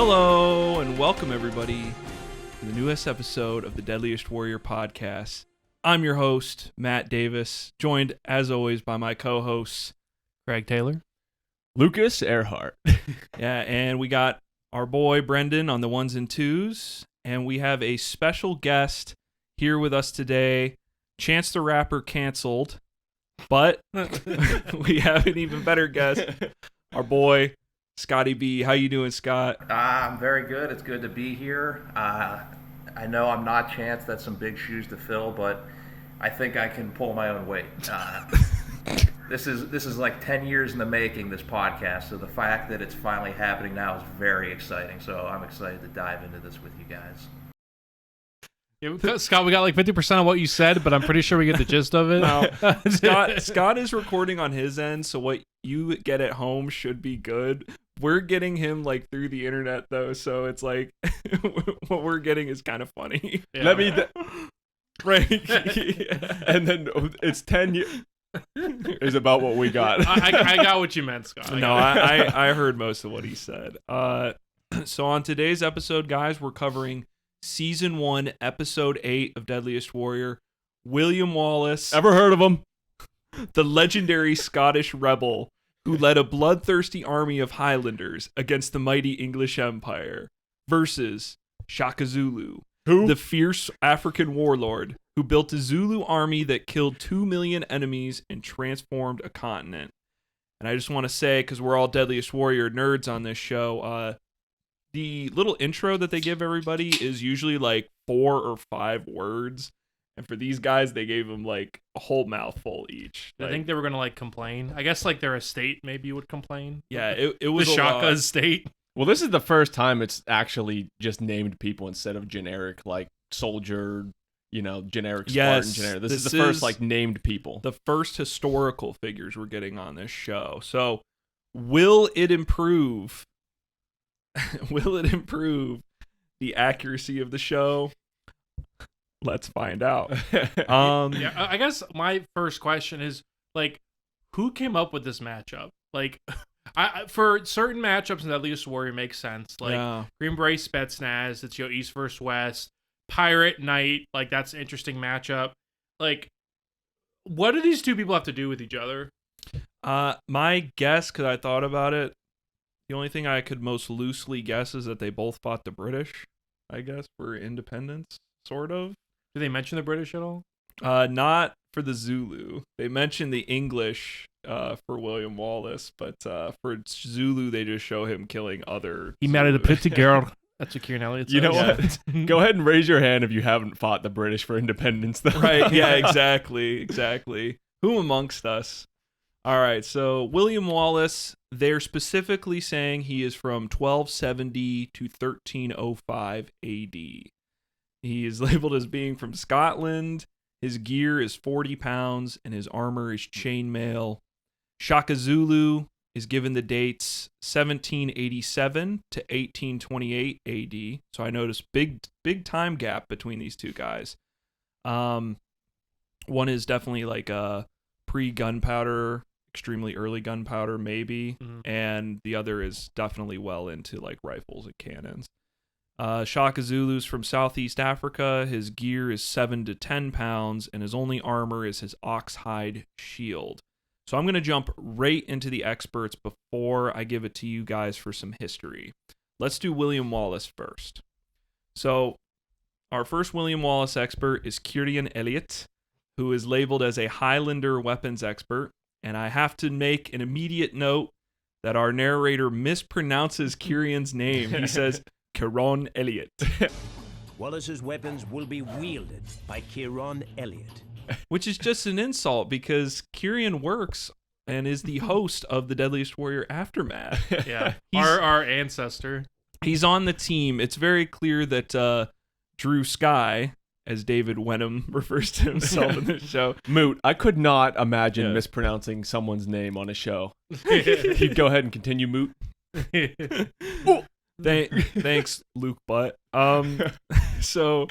Hello and welcome everybody to the newest episode of the Deadliest Warrior podcast. I'm your host, Matt Davis, joined as always by my co-hosts, Greg Taylor, Lucas Earhart. yeah, and we got our boy Brendan on the ones and twos, and we have a special guest here with us today. Chance the Rapper canceled, but we have an even better guest, our boy Scotty B. How you doing, Scott? I'm very good. It's good to be here. I know I'm not Chance. That's some big shoes to fill, but I think I can pull my own weight. This is like 10 years in the making, this podcast, so the fact that it's finally happening now is very exciting. So I'm excited to dive into this with you guys. Yeah, Scott, we got like 50% of what you said, but I'm pretty sure we get the gist of it. No, Scott is recording on his end, so what you get at home should be good. We're getting him like through the internet though, so it's like what we're getting is kind of funny. Yeah. Let me, Right? and then it's 10 years. Is about what we got. I got what you meant, Scott. No, I heard most of what he said. So on today's episode, guys, we're covering Season 1, Episode 8 of Deadliest Warrior. William Wallace, Ever heard of him? the legendary Scottish rebel who led a bloodthirsty army of Highlanders against the mighty English Empire, versus Shaka Zulu, Who? the fierce African warlord who built a Zulu army that killed 2 million enemies and transformed a continent. And I just want to say, because we're all Deadliest Warrior nerds on this show, the little intro that they give everybody is usually like 4 or 5 words. And for these guys, they gave them like a whole mouthful each. I think they were going to like complain. I guess like their estate maybe would complain. Yeah, it The was a Shaka lot. estate. Well, this is the first time it's actually just named people instead of generic, like soldier, generic Spartan, Yes, generic. This is this the first, is like, named people. The first historical figures we're getting on this show. So, will it improve? Will it improve the accuracy of the show? Let's find out. Yeah, I guess my first question is like, who came up with this matchup? Like, for certain matchups in Deadliest Warrior makes sense. Like Yeah. Green Beret Spetsnaz, it's East versus West. Pirate Knight, like that's an interesting matchup. Like, what do these two people have to do with each other? My guess, because I thought about it, the only thing I could most loosely guess is that they both fought the British, I guess, for independence, sort of. Do they mention the British at all? Not for the Zulu. They mentioned the English for William Wallace, but for Zulu, they just show him killing other He married a Zulus. pretty girl. That's what Kieran Elliott says. You know Yeah. what? Go ahead and raise your hand if you haven't fought the British for independence, though. Right, yeah, exactly. Who amongst us? All right, so William Wallace, they're specifically saying he is from 1270 to 1305 AD. He is labeled as being from Scotland. His gear is 40 pounds, and his armor is chainmail. Shaka Zulu is given the dates 1787 to 1828 AD. So I noticed big time gap between these two guys. One is definitely like a pre-gunpowder, extremely early gunpowder, maybe, and the other is definitely well into like rifles and cannons. Shaka Zulu's from Southeast Africa. His gear is 7 to 10 pounds, and his only armor is his oxhide shield. So I'm going to jump right into the experts before I give it to you guys for some history. Let's do William Wallace first. So our first William Wallace expert is Kieran Elliott, who is labeled as a Highlander weapons expert. And I have to make an immediate note that our narrator mispronounces Kieran's name. He says Kieran Elliott, Wallace's weapons will be wielded by Kieran Elliott. which is just an insult because Kieran works and is the host of the Deadliest Warrior Aftermath. Yeah, He's- our ancestor. He's on the team. It's very clear that Drew Sky, as David Wenham refers to himself in this show. Moot, I could not imagine Yeah. mispronouncing someone's name on a show. You go ahead and continue, Moot. Thanks, Luke Butt. So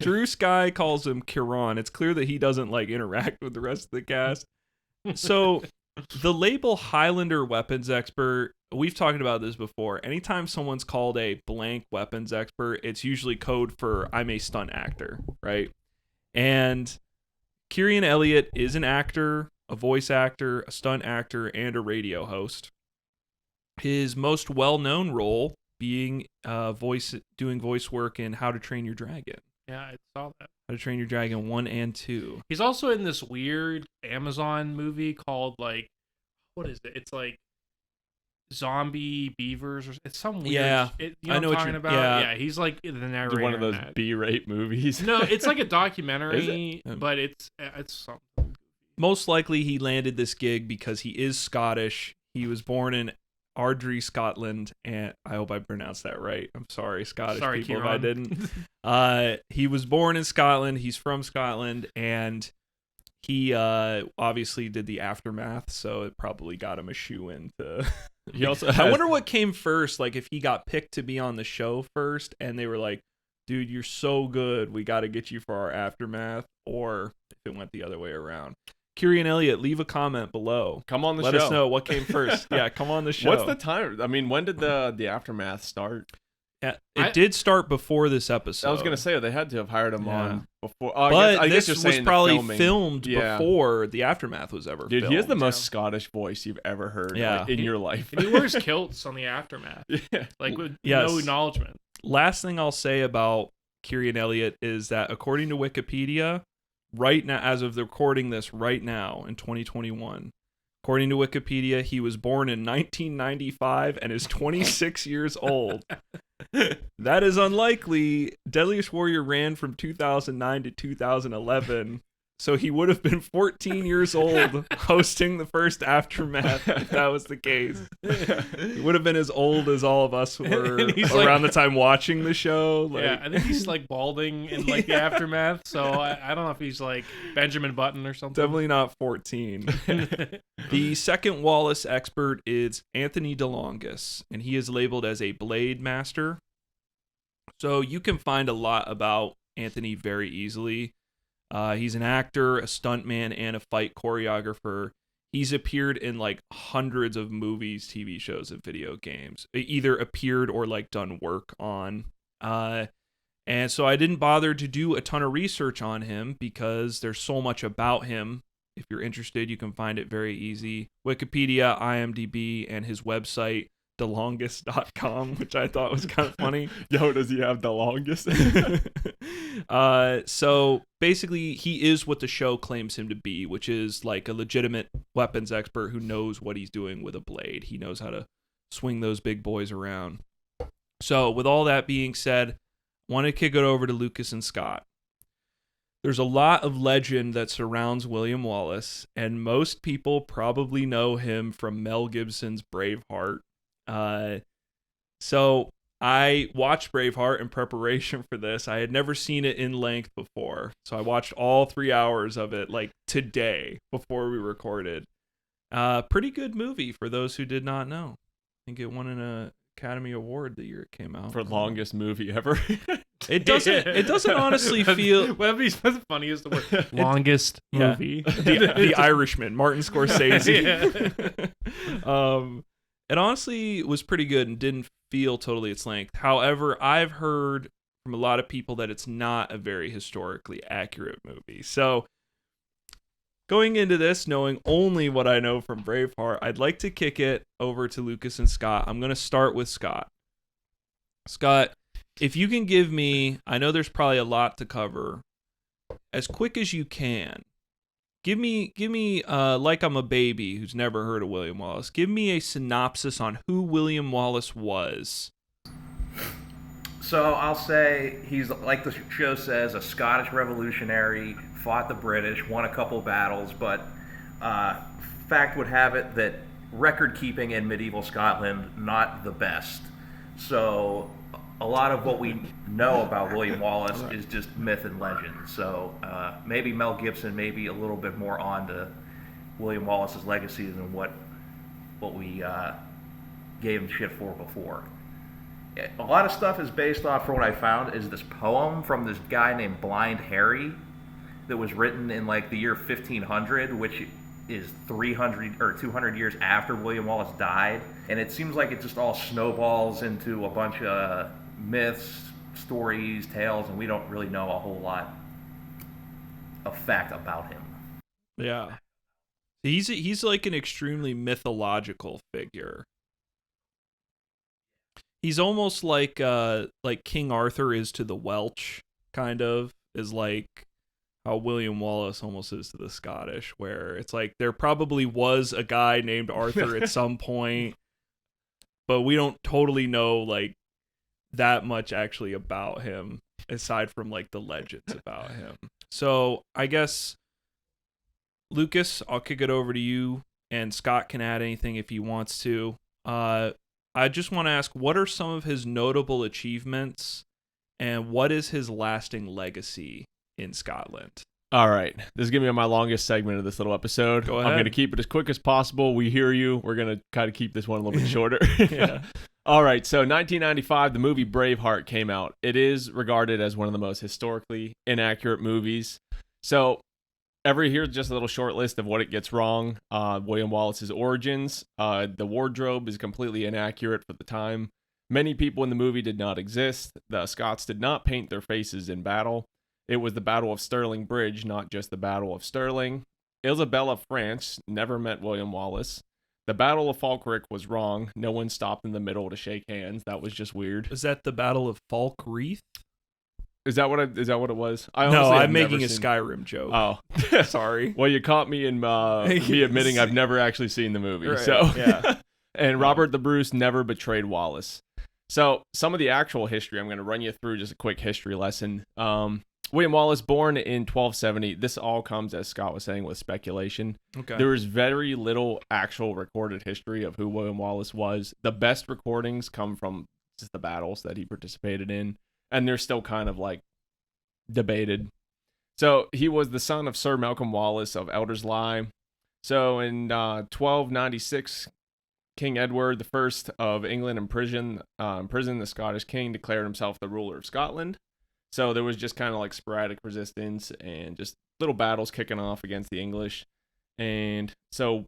Drew Sky calls him Kieran. It's clear that he doesn't like interact with the rest of the cast. So The label Highlander weapons expert, we've talked about this before. Anytime someone's called a blank weapons expert, it's usually code for I'm a stunt actor, right? And Kieran Elliott is an actor, a voice actor, a stunt actor, and a radio host. His most well-known role being doing voice work in How to Train Your Dragon. Yeah, I saw that. How to Train Your Dragon 1 and 2. He's also in this weird Amazon movie called, like, what is it? It's like Zombie Beavers, or it's some weird. Yeah, you I know what what I'm talking you're- about. yeah. Yeah, he's like the narrator. One of in those that. B-rate movies. No, it's like a documentary, Is it? but it's something. Most likely he landed this gig because he is Scottish. He was born in Ardrey, Scotland, and I hope I pronounced that right. I'm sorry, Scottish Sorry, people, Kieran. if I didn't. He was born in Scotland. He's from Scotland, and he obviously did the Aftermath, so it probably got him a shoe-in to... He also I has- wonder what came first, like if he got picked to be on the show first, and they were like, dude, you're so good, we got to get you for our Aftermath, or if it went the other way around. Kieran Elliott, leave a comment below. Come on the Let show. us know what came first. Yeah, come on the show. What's the time? I mean, when did the Aftermath start? Yeah, it did start before this episode. I was gonna say they had to have hired him Yeah. on before. Oh, but I guess this you're was saying the probably filming. filmed Yeah. before the Aftermath was ever Dude, filmed. he has the most Yeah. Scottish voice you've ever heard Yeah. like, in your life. And he wears kilts on the Aftermath, Yeah. like with Yes. no acknowledgement. Last thing I'll say about Kieran Elliott is that according to Wikipedia, right now, as of the recording this right now in 2021, according to Wikipedia, he was born in 1995 and is 26 years old. That is unlikely. Deadliest Warrior ran from 2009 to 2011. So he would have been 14 years old hosting the first Aftermath if that was the case. He would have been as old as all of us were And he's around like- the time watching the show. Like, Yeah, I think he's like balding in like the Aftermath. So I don't know if he's like Benjamin Button or something. definitely not 14. The second Wallace expert is Anthony DeLongis, and he is labeled as a blade master. So you can find a lot about Anthony very easily. He's an actor, a stuntman, and a fight choreographer. He's appeared in like hundreds of movies, TV shows, and video games. Either appeared or like done work on. And so I didn't bother to do a ton of research on him because there's so much about him. If you're interested, you can find it very easy. Wikipedia, IMDb, and his website, delongest.com, which I thought was kind of funny. Yo, does he have the longest? So basically, he is what the show claims him to be, which is like a legitimate weapons expert who knows what he's doing with a blade. He knows how to swing those big boys around. So with all that being said, I want to kick it over to Lucas and Scott. There's a lot of legend that surrounds William Wallace, and most people probably know him from Mel Gibson's Braveheart. So I watched Braveheart in preparation for this. I had never seen it in length before, so I watched all 3 hours of it like today before we recorded. Pretty good movie for those who did not know. I think it won an Academy Award the year it came out. For longest movie ever. It doesn't honestly feel... Whatever he's the funniest word. Longest Yeah. movie. the Irishman, Martin Scorsese. Yeah. It honestly was pretty good and didn't feel totally its length. However, I've heard from a lot of people that it's not a very historically accurate movie. So going into this, knowing only what I know from Braveheart, I'd like to kick it over to Lucas and Scott. I'm going to start with Scott. Scott, if you can give me, I know there's probably a lot to cover, as quick as you can, give me like I'm a baby who's never heard of William Wallace. Give me a synopsis on who William Wallace was. So I'll say he's, like the show says, a Scottish revolutionary, fought the British, won a couple battles, but fact would have it that record keeping in medieval Scotland, not the best. So a lot of what we know about William Wallace is just myth and legend. So maybe Mel Gibson may be a little bit more on to William Wallace's legacy than what we gave him shit for before. A lot of stuff is based off, for what I found, is this poem from this guy named Blind Harry that was written in like the year 1500, which is 300 or 200 years after William Wallace died, and it seems like it just all snowballs into a bunch of myths, stories, tales, and we don't really know a whole lot of fact about him. Yeah. He's like an extremely mythological figure. He's almost like King Arthur is to the Welsh, kind of, is like how William Wallace almost is to the Scottish, where it's like there probably was a guy named Arthur at some point, but we don't totally know like that much actually about him, aside from like the legends about him. So I guess, Lucas, I'll kick it over to you, and Scott can add anything if he wants to. I just want to ask, what are some of his notable achievements, and what is his lasting legacy in Scotland? All right. This is going to be my longest segment of this little episode. Go ahead. I'm going to keep it as quick as possible. We hear you. We're going to kind of keep this one a little bit shorter. Yeah. All right. So 1995, the movie Braveheart came out. It is regarded as one of the most historically inaccurate movies. So here's just a little short list of what it gets wrong. William Wallace's origins. The wardrobe is completely inaccurate for the time. Many people in the movie did not exist. The Scots did not paint their faces in battle. It was the Battle of Stirling Bridge, not just the Battle of Stirling. Isabella of France never met William Wallace. The Battle of Falkirk was wrong. No one stopped in the middle to shake hands. That was just weird. Is that the Battle of Falkreath? Is that what it was? No, I'm making a Skyrim joke. Oh, sorry. Well, you caught me in me admitting I've never actually seen the movie. Right. So Yeah. And Robert the Bruce never betrayed Wallace. So some of the actual history, I'm going to run you through just a quick history lesson. William Wallace, born in 1270. This all comes, as Scott was saying, with speculation. Okay. There is very little actual recorded history of who William Wallace was. The best recordings come from just the battles that he participated in, and they're still kind of like debated. So he was the son of Sir Malcolm Wallace of Elderslie. So in 1296, King Edward I of England imprisoned the Scottish king, declared himself the ruler of Scotland. So there was just kind of like sporadic resistance and just little battles kicking off against the English. And so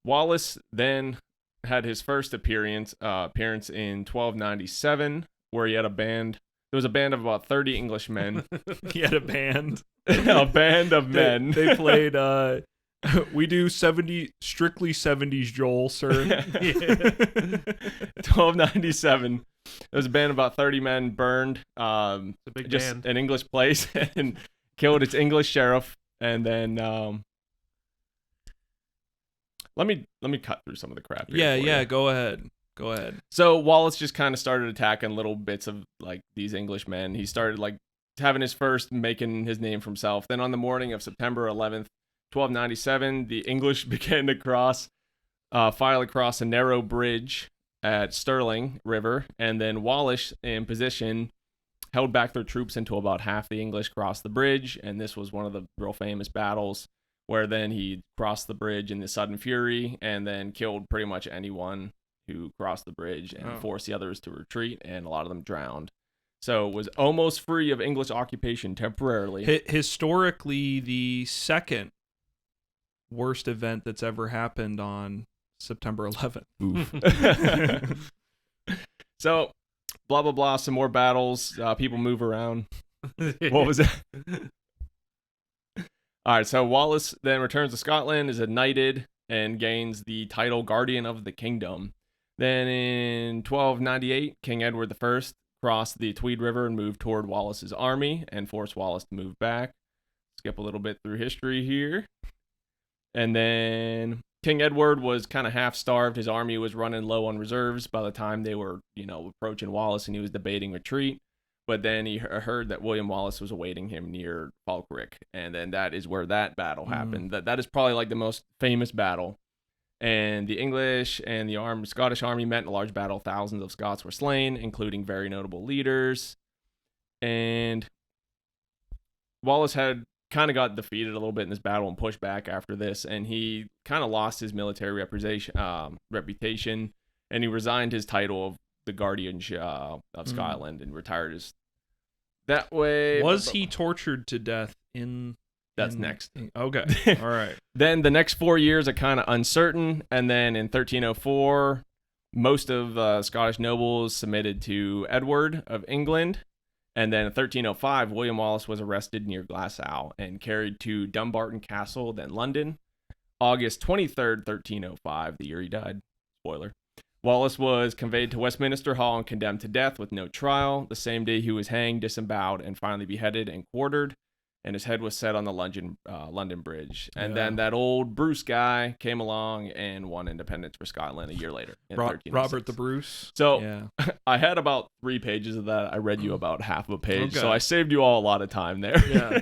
Wallace then had his first appearance in 1297, where he had a band. There was a band of about 30 Englishmen. He had a band. A band of men. They played we do strictly 70s Joel, sir. 1297. There was a band of about 30 men burned It's a big just band. an English place and killed its English sheriff. And then let me cut through some of the crap here for Yeah, you. go ahead. So Wallace just kind of started attacking little bits of like these English men. He started like having his first making his name for himself. Then on the morning of September 11th, 1297, the English began to file across a narrow bridge at Stirling River, and then Wallace, in position, held back their troops until about half the English crossed the bridge, and this was one of the real famous battles, where then he crossed the bridge in the sudden fury, and then killed pretty much anyone who crossed the bridge, and forced the others to retreat, and a lot of them drowned. So it was almost free of English occupation temporarily. Historically, the second worst event that's ever happened on September 11th. Oof. So, blah, blah, blah. Some more battles. People move around. What was it? All right. So Wallace then returns to Scotland, is knighted, and gains the title Guardian of the Kingdom. Then in 1298, King Edward I crossed the Tweed River and moved toward Wallace's army and forced Wallace to move back. Skip a little bit through history here. And then King Edward was kind of half-starved. His army was running low on reserves by the time they were, approaching Wallace, and he was debating retreat. But then he heard that William Wallace was awaiting him near Falkirk, and then that is where that battle happened. That is probably like the most famous battle. And the English and the Scottish army met in a large battle. Thousands of Scots were slain, including very notable leaders. And Wallace had kind of got defeated a little bit in this battle and pushed back after this, and he kind of lost his military reputation, and he resigned his title of the Guardian of Scotland and retired that way. Was he tortured to death in That's next. Okay. All right. Then the next 4 years are kind of uncertain. And then in 1304, most of Scottish nobles submitted to Edward of England. And then in 1305, William Wallace was arrested near Glasgow and carried to Dumbarton Castle, then London. August 23rd, 1305, the year he died. Spoiler. Wallace was conveyed to Westminster Hall and condemned to death with no trial. The same day he was hanged, disemboweled, and finally beheaded and quartered. And his head was set on the London Bridge. And then that old Bruce guy came along and won independence for Scotland a year later. In 1306. Robert the Bruce. So yeah. I had about 3 pages of that. I read you about half a page. Okay. So I saved you all a lot of time there. Yeah.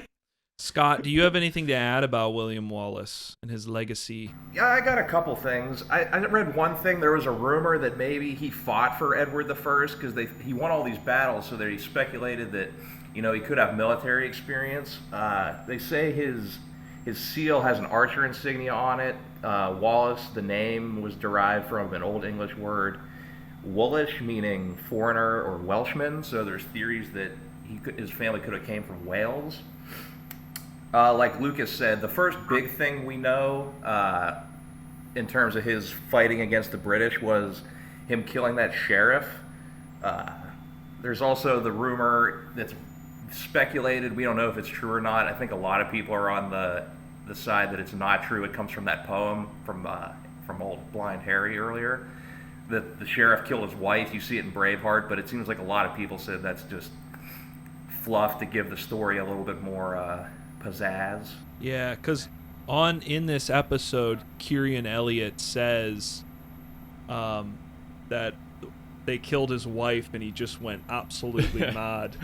Scott, do you have anything to add about William Wallace and his legacy? Yeah, I got a couple things. I read one thing. There was a rumor that maybe he fought for Edward the First because he won all these battles, so he speculated that he could have military experience. They say his seal has an archer insignia on it. Wallace, the name, was derived from an Old English word, Woolish, meaning foreigner or Welshman. So there's theories that his family could have came from Wales. Like Lucas said, the first big thing we know in terms of his fighting against the British was him killing that sheriff. There's also the rumor that's speculated. We don't know if it's true or not. I think a lot of people are on the side that it's not true. It comes from that poem from old Blind Harry earlier, that the sheriff killed his wife. You see it in Braveheart, but it seems like a lot of people said that's just fluff to give the story a little bit more pizzazz. Yeah, because in this episode, Kieran Elliott says that they killed his wife and he just went absolutely mad.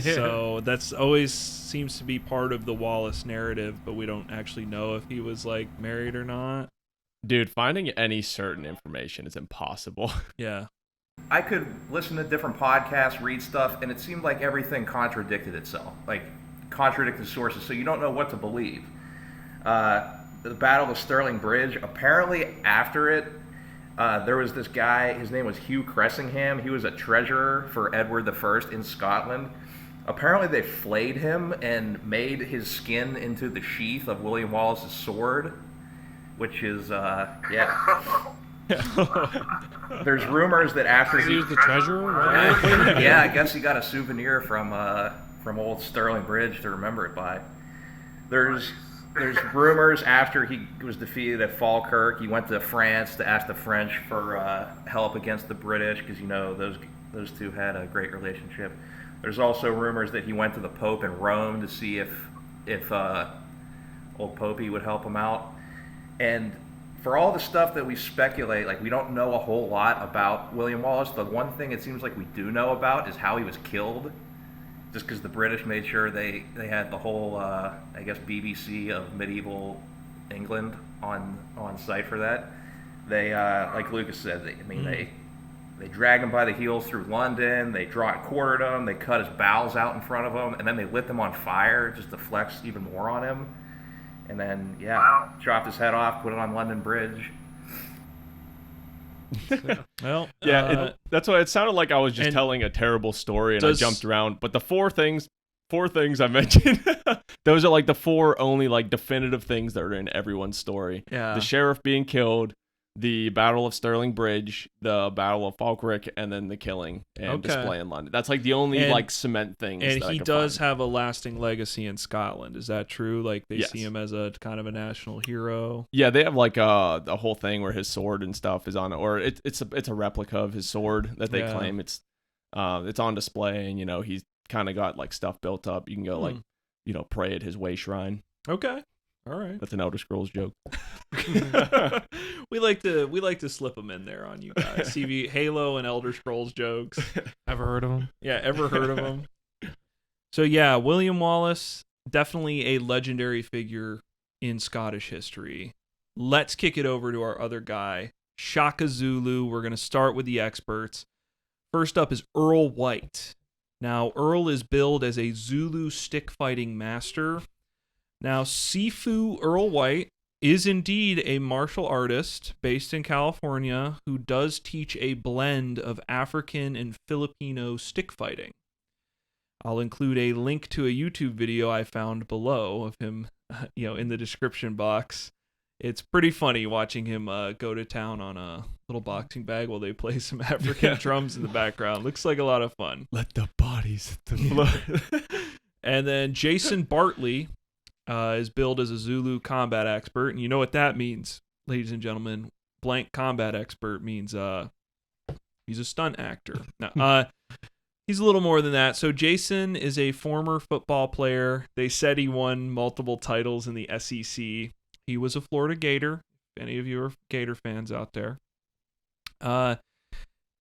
So that's always seems to be part of the Wallace narrative, but we don't actually know if he was like married or not. Dude, finding any certain information is impossible. Yeah. I could listen to different podcasts, read stuff, and it seemed like everything contradicted itself. Like contradicted sources, so you don't know what to believe. The Battle of Stirling Bridge, apparently after it, there was this guy, his name was Hugh Cressingham. He was a treasurer for Edward I in Scotland. Apparently they flayed him and made his skin into the sheath of William Wallace's sword, which is, There's rumors that after he was the treasurer, right? Yeah, I guess he got a souvenir from old Stirling Bridge to remember it by. There's rumors after he was defeated at Falkirk, he went to France to ask the French for help against the British because those two had a great relationship. There's also rumors that he went to the Pope in Rome to see if old Popey would help him out. And for all the stuff that we speculate, like we don't know a whole lot about William Wallace. The one thing it seems like we do know about is how he was killed. Just because the British made sure they had the whole, I guess, BBC of medieval England on site for that. They, like Lucas said, they dragged him by the heels through London. They quartered him. They cut his bowels out in front of him, and then they lit them on fire just to flex even more on him. And then, chopped his head off, put it on London Bridge. Well, that's why it sounded like I was just telling a terrible story and I jumped around. But the four things I mentioned, those are like the four only like definitive things that are in everyone's story. Yeah. The sheriff being killed, the Battle of Stirling Bridge, the Battle of Falkirk, and then the killing and display in London. That's like the only like cement things. And that he does have a lasting legacy in Scotland. Is that true? Like they see him as a kind of a national hero. Yeah, they have like a whole thing where his sword and stuff is on it, or it's a replica of his sword that they claim it's on display, and he's kind of got like stuff built up. You can go like pray at his way shrine. Okay. All right. That's an Elder Scrolls joke. we like to slip them in there on you guys. CV Halo and Elder Scrolls jokes. Ever heard of them? Yeah, ever heard of them? So yeah, William Wallace, definitely a legendary figure in Scottish history. Let's kick it over to our other guy, Shaka Zulu. We're going to start with the experts. First up is Earl White. Now, Earl is billed as a Zulu stick fighting master. Now, Sifu Earl White is indeed a martial artist based in California who does teach a blend of African and Filipino stick fighting. I'll include a link to a YouTube video I found below of him in the description box. It's pretty funny watching him go to town on a little boxing bag while they play some African drums in the background. Looks like a lot of fun. Let the bodies hit the floor. And then Jason Bartley is billed as a Zulu combat expert. And you know what that means, ladies and gentlemen. Blank combat expert means he's a stunt actor. Now, he's a little more than that. So Jason is a former football player. They said he won multiple titles in the SEC. He was a Florida Gator, if any of you are Gator fans out there.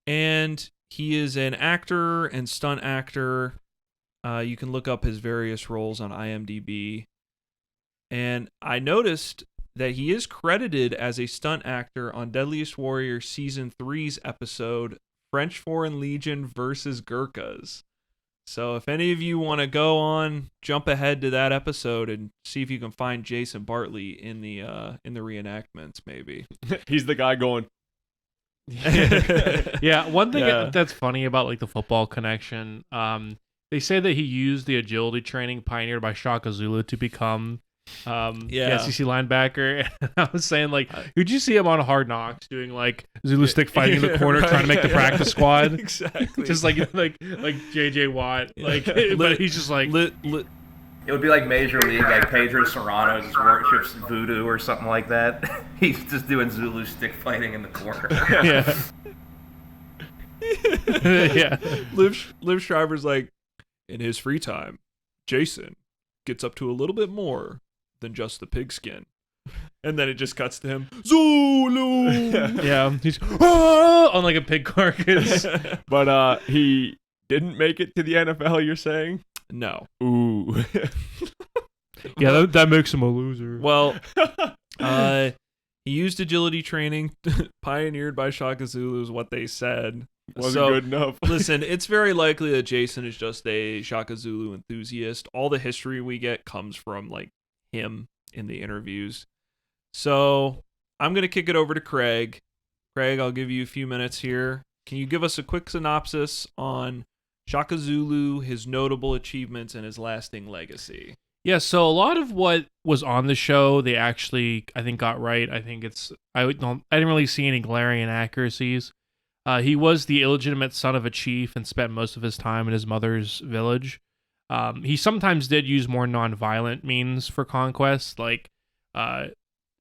And he is an actor and stunt actor. You can look up his various roles on IMDb. And I noticed that he is credited as a stunt actor on Deadliest Warrior Season 3's episode, French Foreign Legion versus Gurkhas. So if any of you want to jump ahead to that episode and see if you can find Jason Bartley in the reenactments, maybe. He's the guy going. Yeah, one thing that's funny about like the football connection, they say that he used the agility training pioneered by Shaka Zulu to become the SEC linebacker. And I was saying, like, could you see him on Hard Knocks doing like Zulu stick fighting in the corner, trying to make the practice squad? Exactly. Just like JJ Watt, like, but he's just like. It would be like Major League, like Pedro Serrano just worships voodoo or something like that. He's just doing Zulu stick fighting in the corner. Yeah. Yeah. Liv Schreiber's like, in his free time, Jason gets up to a little bit more than just the pigskin. And then it just cuts to him, Zulu! Yeah. He's on like a pig carcass. But he didn't make it to the NFL, you're saying? No. Ooh. Yeah, that makes him a loser. Well, he used agility training pioneered by Shaka Zulu is what they said. Wasn't good enough. Listen, it's very likely that Jason is just a Shaka Zulu enthusiast. All the history we get comes from like him in the interviews. So I'm going to kick it over to Craig. Craig, I'll give you a few minutes here. Can you give us a quick synopsis on Shaka Zulu, his notable achievements, and his lasting legacy? Yeah, so a lot of what was on the show, they actually, I think, got right. I think I didn't really see any glaring inaccuracies. He was the illegitimate son of a chief and spent most of his time in his mother's village. He sometimes did use more non-violent means for conquest, like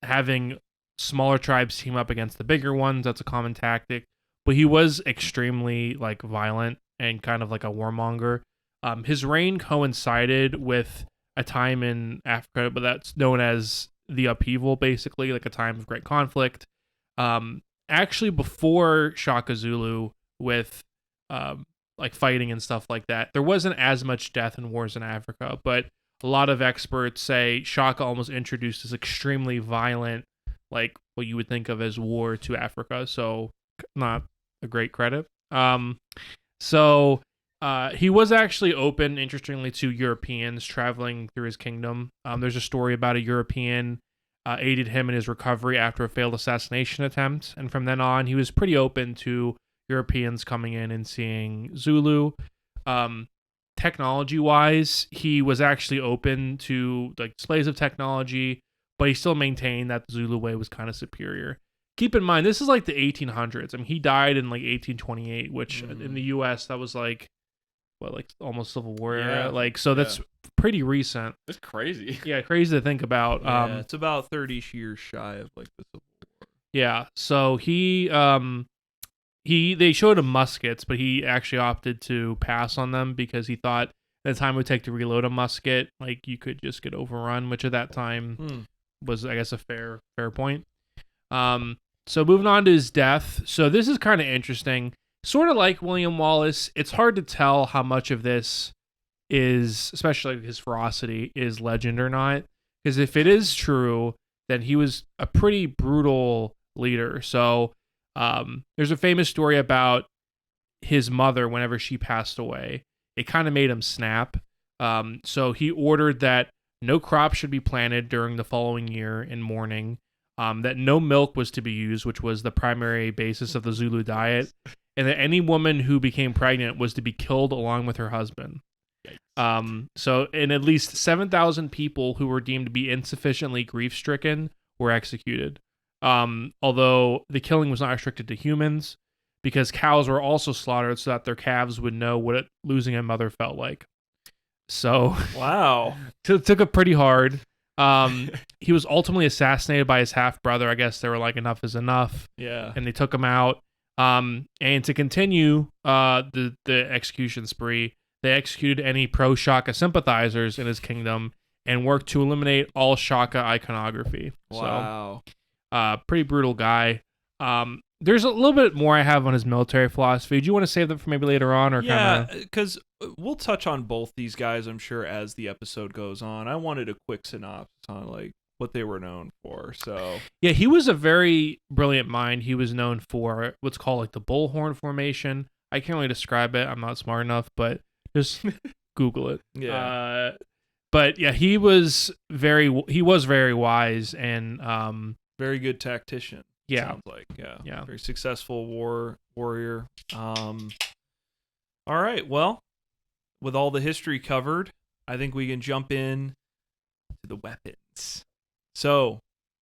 having smaller tribes team up against the bigger ones. That's a common tactic. But he was extremely like violent and kind of like a warmonger. His reign coincided with a time in Africa, but that's known as the upheaval, basically, like a time of great conflict. Actually, before Shaka Zulu, with like fighting and stuff like that, there wasn't as much death in wars in Africa, but a lot of experts say Shaka almost introduced this extremely violent, like what you would think of as war to Africa, so not a great credit. He was actually open, interestingly, to Europeans traveling through his kingdom. There's a story about a European aided him in his recovery after a failed assassination attempt, and from then on, he was pretty open to Europeans coming in and seeing Zulu. Technology-wise, he was actually open to like displays of technology, but he still maintained that the Zulu way was kind of superior. Keep in mind, this is like the 1800s. I mean, he died in like 1828, which in the U.S. that was like almost Civil War era. Like, so that's pretty recent. That's crazy. Yeah, crazy to think about. Yeah, it's about 30 years shy of like the Civil War. Yeah, so they showed him muskets, but he actually opted to pass on them because he thought the time it would take to reload a musket, like you could just get overrun, which at that time was, I guess, a fair point. So moving on to his death. So this is kind of interesting. Sort of like William Wallace, it's hard to tell how much of this is, especially his ferocity, is legend or not. Because if it is true, then he was a pretty brutal leader. So there's a famous story about his mother whenever she passed away. It kind of made him snap. So he ordered that no crop should be planted during the following year in mourning, that no milk was to be used, which was the primary basis of the Zulu diet, and that any woman who became pregnant was to be killed along with her husband. And at least 7,000 people who were deemed to be insufficiently grief-stricken were executed. Although the killing was not restricted to humans, because cows were also slaughtered so that their calves would know what losing a mother felt like. So, Wow. took it pretty hard. He was ultimately assassinated by his half-brother. I guess they were like, enough is enough. Yeah. And they took him out. And to continue the execution spree, they executed any pro-Shaka sympathizers in his kingdom and worked to eliminate all Shaka iconography. Wow. So, pretty brutal guy. There's a little bit more I have on his military philosophy. Do you want to save that for maybe later on? Or Yeah, because we'll touch on both these guys, I'm sure, as the episode goes on. I wanted a quick synopsis on like what they were known for. So yeah, he was a very brilliant mind. He was known for what's called like the bullhorn formation. I can't really describe it. I'm not smart enough, but just Google it. Yeah. But yeah, he was very wise and very good tactician. Yeah. Sounds like. Yeah. Yeah. Very successful warrior. All right. Well, with all the history covered, I think we can jump in to the weapons. So,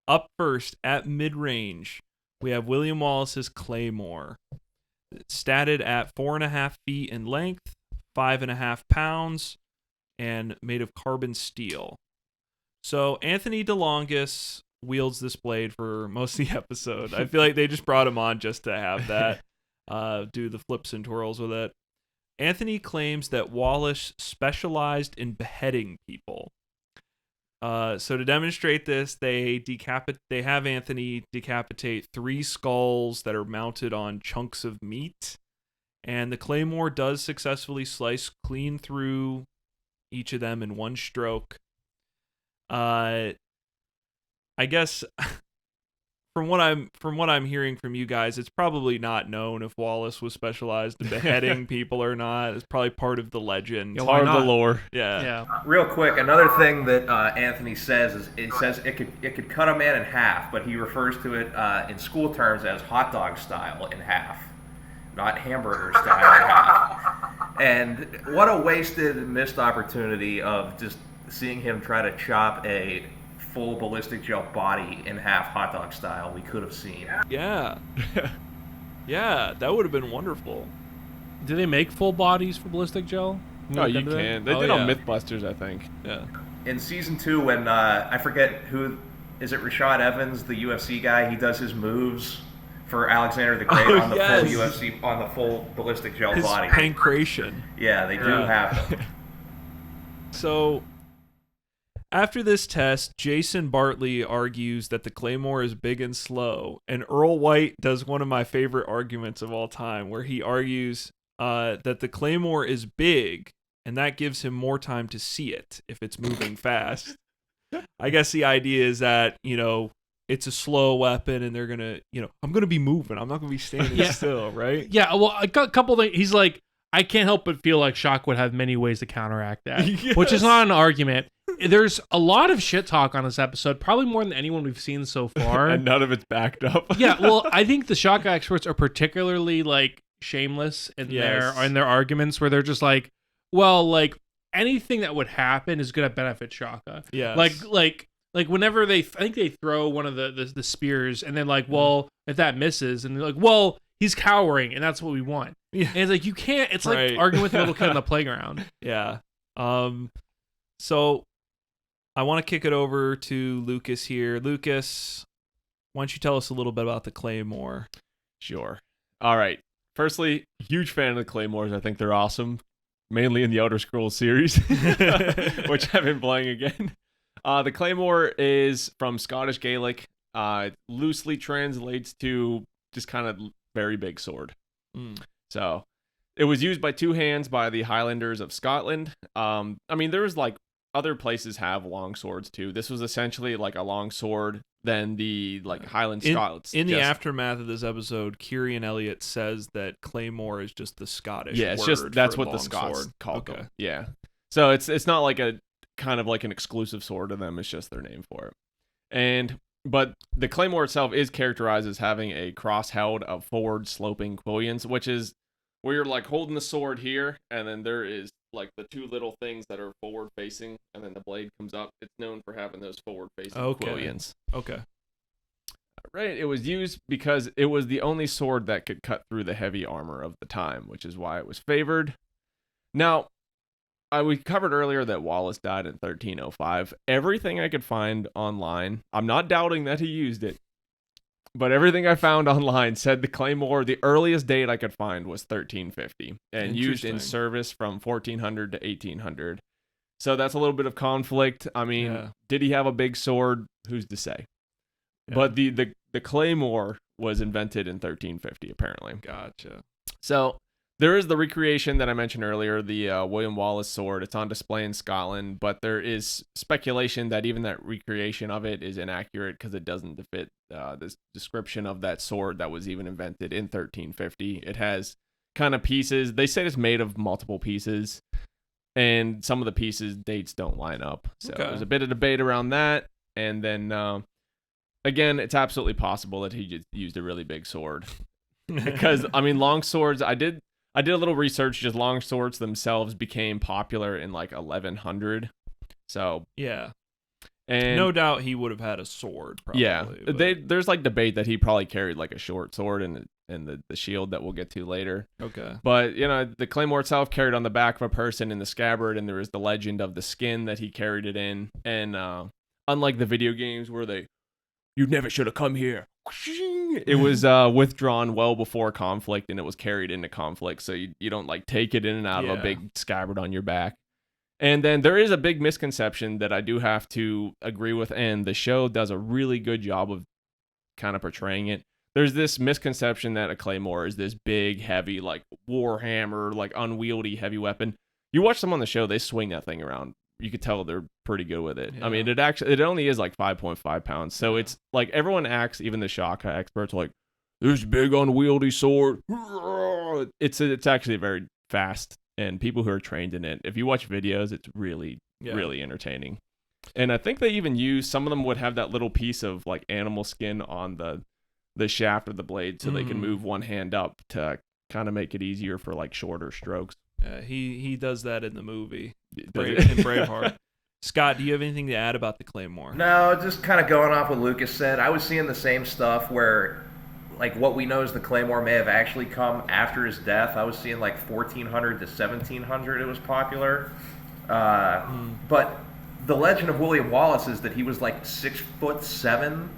up first at mid-range, we have William Wallace's Claymore. It's statted at 4.5 feet in length, 5.5 pounds, and made of carbon steel. So, Anthony DeLongis wields this blade for most of the episode. I feel like they just brought him on just to have that, do the flips and twirls with it. Anthony claims that Wallace specialized in beheading people. So to demonstrate this, they have Anthony decapitate 3 skulls that are mounted on chunks of meat, and the claymore does successfully slice clean through each of them in one stroke. I guess from what I'm hearing from you guys, it's probably not known if Wallace was specialized in beheading people or not. It's probably part of the legend. Yeah, part of the lore. Yeah. Real quick, another thing that Anthony says is it says it could cut a man in half, but he refers to it in school terms as hot dog style in half, not hamburger style in half. And what a wasted and missed opportunity of just seeing him try to chop a full ballistic gel body in half hot dog style we could have seen. Yeah. Yeah, that would have been wonderful. Do they make full bodies for ballistic gel? No, you can. They did yeah. on Mythbusters, I think. Yeah. In season 2, when I forget who is it, Rashad Evans, the UFC guy, he does his moves for Alexander the Great on the yes. full UFC, on the full ballistic gel His body. pancreation. Yeah, they do have them. So, after this test, Jason Bartley argues that the Claymore is big and slow, and Earl White does one of my favorite arguments of all time, where he argues that the Claymore is big, and that gives him more time to see it if it's moving fast. I guess the idea is that, it's a slow weapon, and they're going to, I'm going to be moving. I'm not going to be standing still, right? Yeah, well, a couple things. He's like, I can't help but feel like Shock would have many ways to counteract that, Yes. which is not an argument. There's a lot of shit talk on this episode, probably more than anyone we've seen so far. And none of it's backed up. Yeah, well, I think the Shock experts are particularly like shameless in their arguments, where they're just like, well, like anything that would happen is going to benefit Shaka. Yes. Like whenever I think they throw one of the spears, and then like, well, if that misses, and they're like, well, he's cowering, and that's what we want. Yeah. And it's like, you can't. It's Right. like arguing with a little kid on the playground. Yeah. So I want to kick it over to Lucas here. Lucas, why don't you tell us a little bit about the Claymore? Sure. All right. Firstly, huge fan of the Claymores. I think they're awesome, mainly in the Elder Scrolls series, which I've been playing again. The Claymore is from Scottish Gaelic. Loosely translates to just kind of very big sword. So it was used by 2 hands by the Highlanders of Scotland. I mean, there was like other places have long swords too. This was essentially like a long sword than the like Highland Scots. In the aftermath of this episode, Kieran Elliott says that Claymore is just the Scottish word. It's just that's for what the long Scots sword. called Okay. them. Yeah. So it's not like a kind of like an exclusive sword to them. It's just their name for it. But the Claymore itself is characterized as having a cross held of forward sloping quillions, which is where you're like holding the sword here, and then there is like the two little things that are forward facing, and then the blade comes up. It's known for having those forward facing quillions. Okay. Right. It was used because it was the only sword that could cut through the heavy armor of the time, which is why it was favored. Now, we covered earlier that Wallace died in 1305. Everything I could find online, I'm not doubting that he used it, but everything I found online said the claymore, the earliest date I could find was 1350 and used in service from 1400 to 1800. So that's a little bit of conflict. I mean, did he have a big sword? Who's to say? Yeah. But the claymore was invented in 1350, apparently. Gotcha. So there is the recreation that I mentioned earlier, the William Wallace sword. It's on display in Scotland, but there is speculation that even that recreation of it is inaccurate because it doesn't fit this description of that sword that was even invented in 1350. It has kind of pieces. They say it's made of multiple pieces, and some of the pieces dates don't line up. So there's a bit of debate around that. And then again, it's absolutely possible that he just used a really big sword because I mean, long swords. I did a little research. Just long swords themselves became popular in like 1100. So yeah, and no doubt he would have had a sword. Probably, yeah, there's like debate that he probably carried like a short sword and the shield that we'll get to later. Okay, but you know, the claymore itself carried on the back of a person in the scabbard, and there is the legend of the skin that he carried it in. And unlike the video games where you never should have come here. It was withdrawn well before conflict, and it was carried into conflict, so you don't like take it in and out of a big scabbard on your back. And then there is a big misconception that I do have to agree with, and the show does a really good job of kind of portraying it. There's this misconception that a claymore is this big, heavy, like warhammer, like unwieldy heavy weapon. You watch them on the show, they swing that thing around. You could tell they're pretty good with it. Yeah. I mean, it only is like 5.5 pounds. So it's like everyone acts, even the Shaka experts, like, this big unwieldy sword. It's actually very fast, and people who are trained in it, if you watch videos, it's really, really entertaining. And I think they even some of them would have that little piece of like animal skin on the shaft of the blade so they can move one hand up to kind of make it easier for like shorter strokes. He does that in the movie in Braveheart. Scott, do you have anything to add about the claymore? No, just kind of going off what Lucas said. I was seeing the same stuff where, like, what we know is the claymore may have actually come after his death. I was seeing like 1400 to 1700 it was popular. But the legend of William Wallace is that he was like 6'7".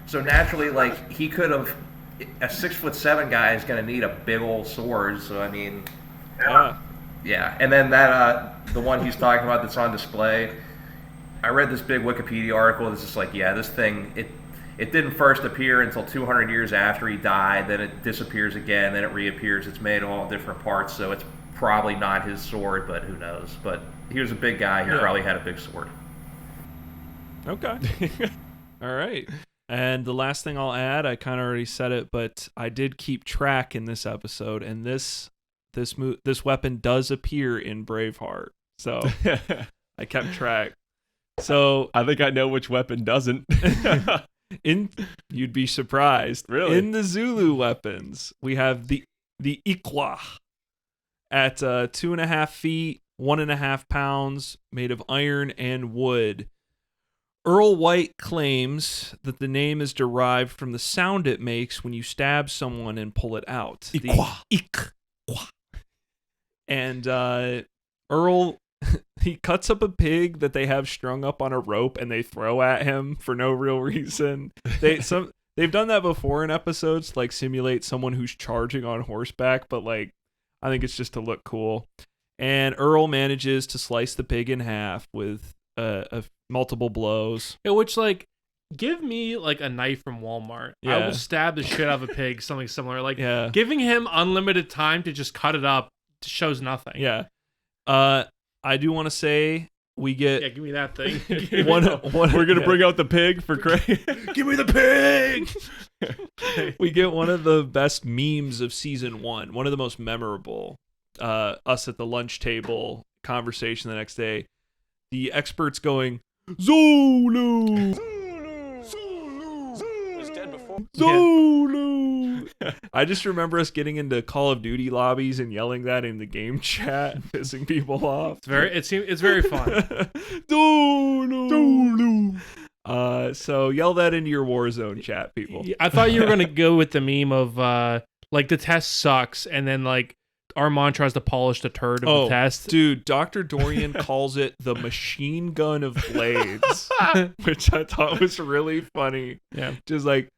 So naturally, like, he could have, a 6'7" guy is going to need a big old sword. So I mean, yeah. And then that the one he's talking about that's on display, I read this big Wikipedia article that's just like, this thing, it didn't first appear until 200 years after he died, then it disappears again, then it reappears. It's made of all different parts, so it's probably not his sword, but who knows. But he was a big guy, he probably had a big sword. Okay. All right. And the last thing I'll add, I kind of already said it, but I did keep track in this episode, and this weapon does appear in Braveheart. So I kept track. So I think I know which weapon doesn't. You'd be surprised. Really? In the Zulu weapons, we have the Ikwa at 2.5 feet, 1.5 pounds, made of iron and wood. Earl White claims that the name is derived from the sound it makes when you stab someone and pull it out. Ikwa. Ikwa. And Earl, he cuts up a pig that they have strung up on a rope and they throw at him for no real reason. They've done that before in episodes, like simulate someone who's charging on horseback, but like I think it's just to look cool. And Earl manages to slice the pig in half with multiple blows. Yeah, which, like, give me like a knife from Walmart. Yeah. I will stab the shit out of a pig, something similar. Like, giving him unlimited time to just cut it up shows nothing. Yeah. I do want to say we get... Yeah, give me that thing. We're going to bring out the pig for Craig. Give me the pig! We get one of the best memes of season 1. One of the most memorable. Us at the lunch table conversation the next day. The experts going, Zulu! Zulu! Was dead before. Zulu! I just remember us getting into Call of Duty lobbies and yelling that in the game chat, and pissing people off. It's very fun. So yell that into your Warzone chat, people. I thought you were gonna go with the meme of like the test sucks, and then like Armand tries to polish the turd of the test. Dude, Dr. Dorian calls it the machine gun of blades, which I thought was really funny. Yeah. Just like,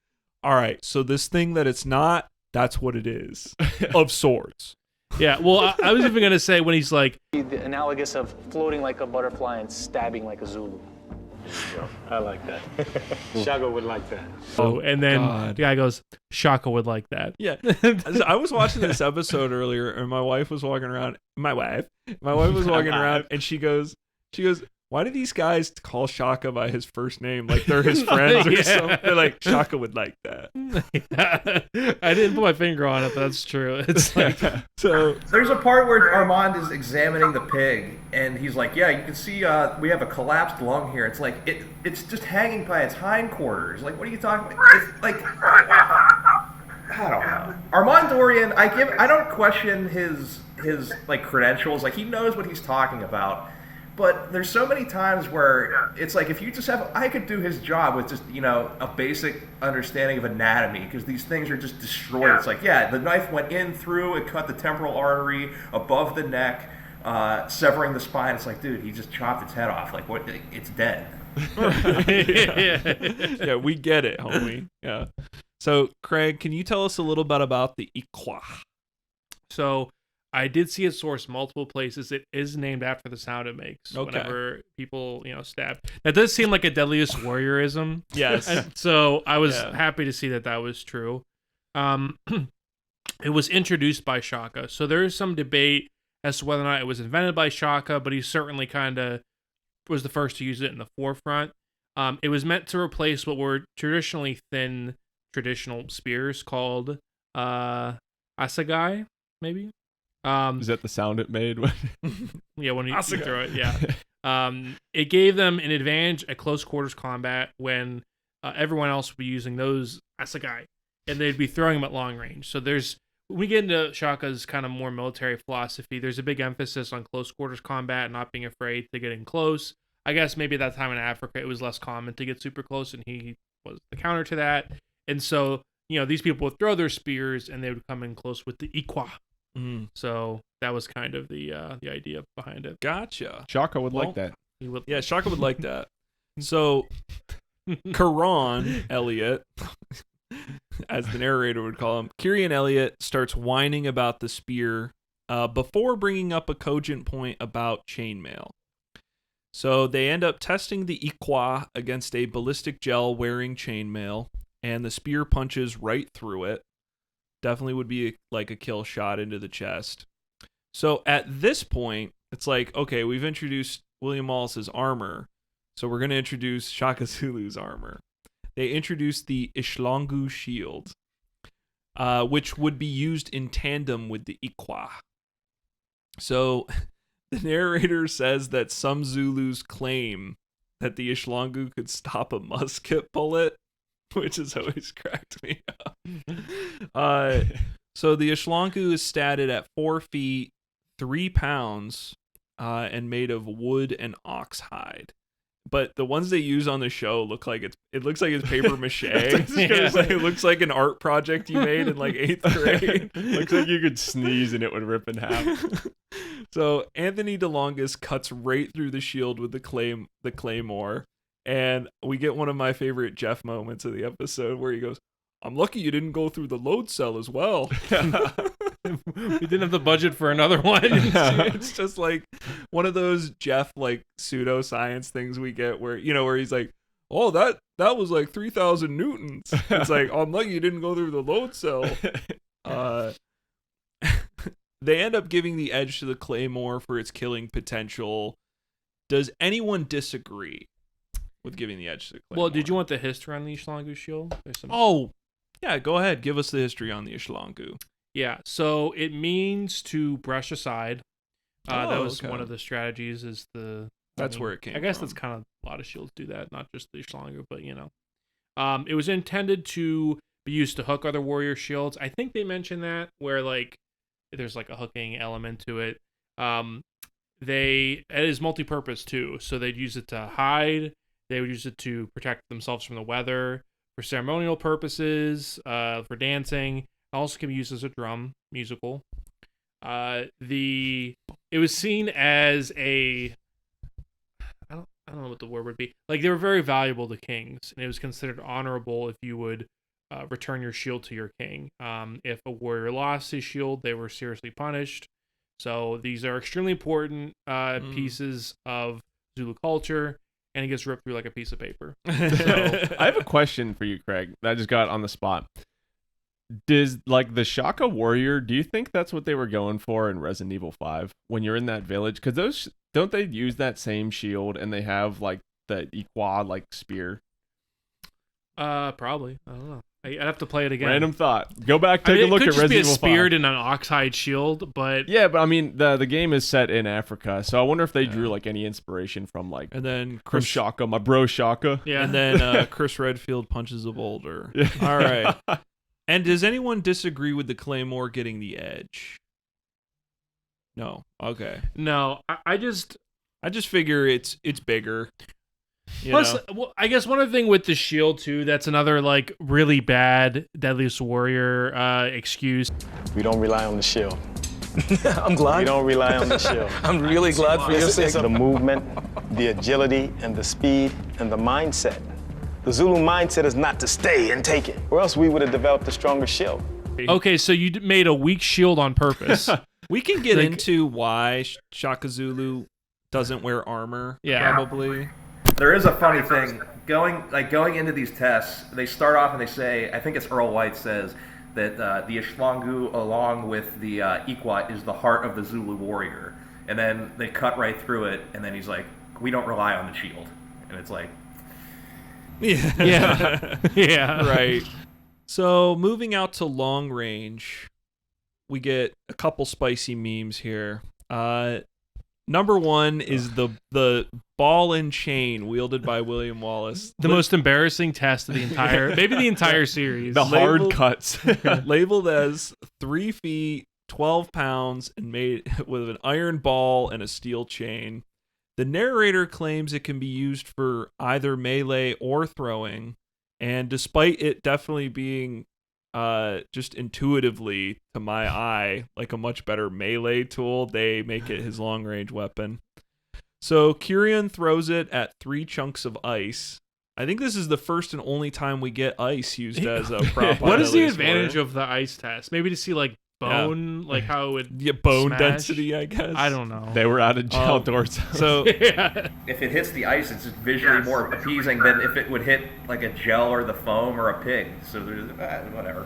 all right, so this thing that it's not, that's what it is. Of swords. Yeah, well, I was even going to say when he's like... The analogous of floating like a butterfly and stabbing like a Zulu. I like that. Shaka would like that. Oh, and then God. the guy goes, Shaka would like that. Yeah. I was watching this episode earlier, and my wife was walking around. My wife was walking around, and she goes, why do these guys call Shaka by his first name? Like they're his friends or something. They're like, Shaka would like that. I didn't put my finger on it, but that's true. It's like... So there's a part where Armand is examining the pig, and he's like, yeah, you can see we have a collapsed lung here. It's like, it's just hanging by its hindquarters. Like, what are you talking about? It's like, I don't know. Armand Dorian, I don't question his like credentials. Like, he knows what he's talking about. But there's so many times where it's like, if you just I could do his job with just, a basic understanding of anatomy, because these things are just destroyed. It's like, yeah, the knife went in through, it cut the temporal artery above the neck, severing the spine. It's like, dude, he just chopped its head off. Like, what? It's dead. Yeah, we get it, homie. Yeah. So, Craig, can you tell us a little bit about the Iqua? So, I did see it sourced multiple places. It is named after the sound it makes whenever people, stab. That does seem like a Deadliest warriorism. Yes. And so I was happy to see that was true. It was introduced by Shaka. So there is some debate as to whether or not it was invented by Shaka, but he certainly kind of was the first to use it in the forefront. It was meant to replace what were traditional spears called assegai, maybe. Is that the sound it made? Yeah, when you throw it, yeah. It gave them an advantage at close quarters combat when everyone else would be using those assegai, and they'd be throwing them at long range. So when we get into Shaka's kind of more military philosophy, there's a big emphasis on close quarters combat, not being afraid to get in close. I guess maybe at that time in Africa, it was less common to get super close, and he was the counter to that. And so, these people would throw their spears, and they would come in close with the Iqua. So that was kind of the idea behind it. Gotcha. Shaka would like that. Yeah, Shaka would like that. So, Karan Elliot, as the narrator would call him, Kieran Elliot starts whining about the spear before bringing up a cogent point about chainmail. So they end up testing the Iqua against a ballistic gel wearing chainmail, and the spear punches right through it. Definitely would be like a kill shot into the chest. So at this point, it's like, okay, we've introduced William Wallace's armor, so we're going to introduce Shaka Zulu's armor. They introduced the Ishlangu shield, which would be used in tandem with the Iqua. So the narrator says that some Zulus claim that the Ishlangu could stop a musket bullet, which has always cracked me up. So the Ishlangu is statted at 4 feet, 3 pounds, and made of wood and ox hide. But the ones they use on the show looks like it's paper mache. It looks like an art project you made in like 8th grade. Looks like you could sneeze and it would rip in half. So Anthony DeLongis cuts right through the shield with the claymore. And we get one of my favorite Jeff moments of the episode where he goes, "I'm lucky you didn't go through the load cell as well." We didn't have the budget for another one. It's just like one of those Jeff like pseudoscience things we get where he's like, "Oh, that was like 3,000 newtons." It's like, "I'm lucky you didn't go through the load cell." They end up giving the edge to the claymore for its killing potential. Does anyone disagree with giving the edge to the claymore? Well, did you want the history on the Ishlangu shield? Oh, yeah, go ahead. Give us the history on the Ishlangu. Yeah, so it means to brush aside. That was okay. one of the strategies. That's where it came from. I guess that's kind of a lot of shields do that, not just the Ishlangu, but it was intended to used to hook other warrior shields. I think they mentioned that where like there's like a hooking element to it. It is multi-purpose too, so they'd use it to hide. They would use it to protect themselves from the weather, for ceremonial purposes, for dancing. It also can be used as a drum, musical. It was seen as I don't know what the word would be. Like they were very valuable to kings, and it was considered honorable if you would return your shield to your king. If a warrior lost his shield, they were seriously punished. So these are extremely important pieces of Zulu culture, and it gets ripped through like a piece of paper. So, I have a question for you, Craig, that I just got on the spot. Does like the Shaka warrior, do you think that's what they were going for in Resident Evil 5 when you're in that village? Because those, don't they use that same shield and they have like the Iqua like spear? Probably. I don't know. I'd have to play it again. Random thought. Go back, take a look at Resident Evil 5. It could just be a spear and an oxhide shield, but yeah, but I mean the game is set in Africa, so I wonder if they drew like any inspiration from like And then from Shaka, my bro Shaka. yeah. And then Chris Redfield punches a boulder. All right. And does anyone disagree with the Claymore getting the edge? No. Okay. No, I just figure it's bigger. Plus, well, I guess one other thing with the shield too, that's another like really bad Deadliest Warrior excuse. We don't rely on the shield. I'm glad. We don't rely on the shield. I'm really glad for your sake. The movement, the agility, and the speed, and the mindset. The Zulu mindset is not to stay and take it, or else we would have developed a stronger shield. Okay, so you made a weak shield on purpose. We can get into why Shaka Zulu doesn't wear armor. Yeah. Probably. There is a funny thing going into these tests. They start off and they say, I think it's Earl White says that the Ishlangu along with the Iqua is the heart of the Zulu warrior, and then they cut right through it, and then he's like, we don't rely on the shield, and it's like, yeah, right. So moving out to long range, we get a couple spicy memes here. Number one is the ball and chain wielded by William Wallace. The most embarrassing test of the entire, maybe the entire series. The hard cuts. Labeled as 3 feet, 12 pounds, and made with an iron ball and a steel chain. The narrator claims it can be used for either melee or throwing, and despite it definitely being just intuitively to my eye like a much better melee tool, they make it his long range weapon. So Kyrian throws it at 3 chunks of ice. I think this is the first and only time we get ice used as a prop. What is the advantage of the ice test? Maybe to see like bone, like how it would bone smash? density, I guess. I don't know. They were out of jail doors. So if it hits the ice, it's visually more appeasing than if it would hit like a gel or the foam or a pig. So there's whatever.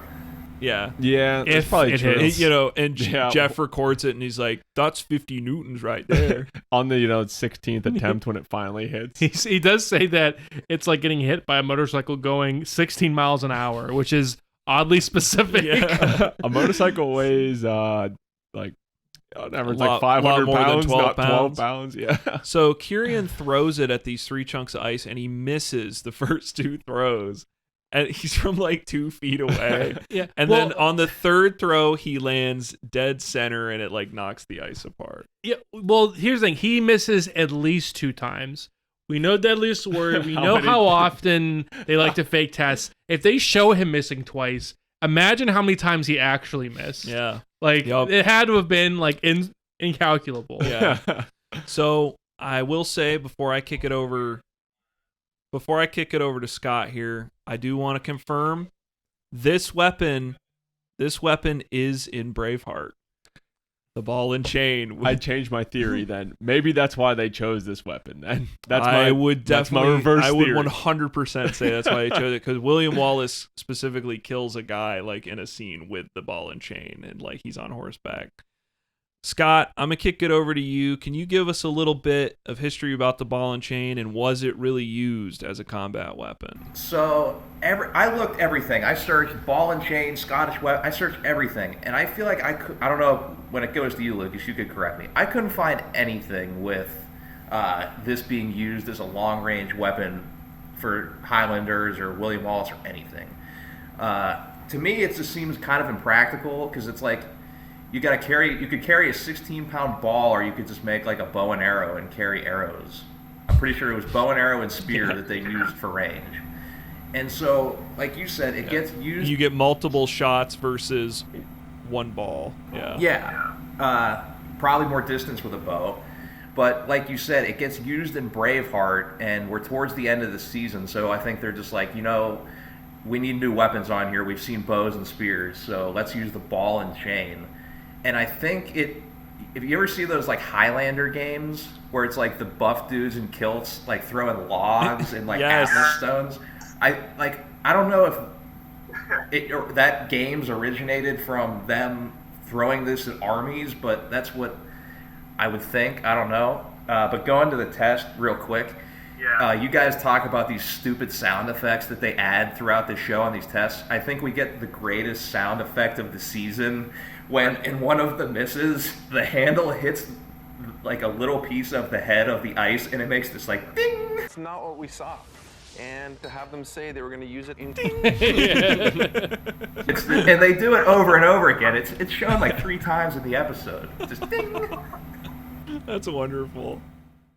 yeah. Yeah, If it's probably it true. hits. And Jeff records it and he's like, that's 50 newtons right there. On the 16th attempt when it finally hits. He does say that it's like getting hit by a motorcycle going 16 miles an hour, which is oddly specific. Yeah. A motorcycle weighs like on average like Lot 500 more than pounds, 12 not 12 pounds. pounds. Yeah. So Kyrian throws it at these 3 chunks of ice and he misses the first 2 throws. And he's from like 2 feet away. Yeah. And then on the 3rd throw, he lands dead center and it like knocks the ice apart. Yeah. Well, here's the thing. He misses at least 2 times. We know Deadliest Warrior. We know how often they like to fake tests. If they show him missing twice, imagine how many times he actually missed. Yeah. Like, Yup. it had to have been like incalculable. Yeah. So I will say before I kick it over to Scott here, I do want to confirm this weapon is in Braveheart. The ball and chain. I changed my theory then. Maybe that's why they chose this weapon then. I would definitely, reverse I would theory. 100% say that's why they chose it, because William Wallace specifically kills a guy like in a scene with the ball and chain and like he's on horseback. Scott, I'm going to kick it over to you. Can you give us a little bit of history about the ball and chain, and was it really used as a combat weapon? So I looked everything. I searched ball and chain, Scottish weapon. I searched everything, and I feel like I don't know when it goes to you, Lucas. You could correct me. I couldn't find anything with this being used as a long range weapon for Highlanders or William Wallace or anything. to me, it just seems kind of impractical because it's like you could carry a 16-pound ball, or you could just make like a bow and arrow and carry arrows. I'm pretty sure it was bow and arrow and spear that they used for range. And so, like you said, it gets used. You get multiple shots versus one ball. Yeah. Yeah. Probably more distance with a bow. But like you said, it gets used in Braveheart, and we're towards the end of the season, so I think they're just like, we need new weapons on here. We've seen bows and spears, so let's use the ball and chain. And I think if you ever see those like Highlander games where it's like the buff dudes in kilts like throwing logs and like Yes. Atlas stones, I don't know if that game's originated from them throwing this at armies, but that's what I would think. I don't know. But going to the test real quick, you guys talk about these stupid sound effects that they add throughout the show on these tests. I think we get the greatest sound effect of the season when in one of the misses, the handle hits like a little piece of the head of the ice, and it makes this like ding. It's not what we saw. And to have them say they were going to use it in And they do it over and over again. It's shown like 3 times in the episode. Just ding. That's wonderful.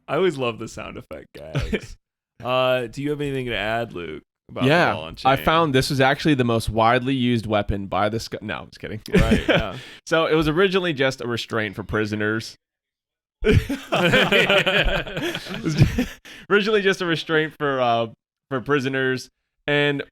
I always love the sound effect gags. Do you have anything to add, Luke, about the ball and chain? I found this was actually the most widely used weapon by the No, I'm just kidding. Right, yeah. So it was originally just a restraint for prisoners. It was originally just a restraint for prisoners, and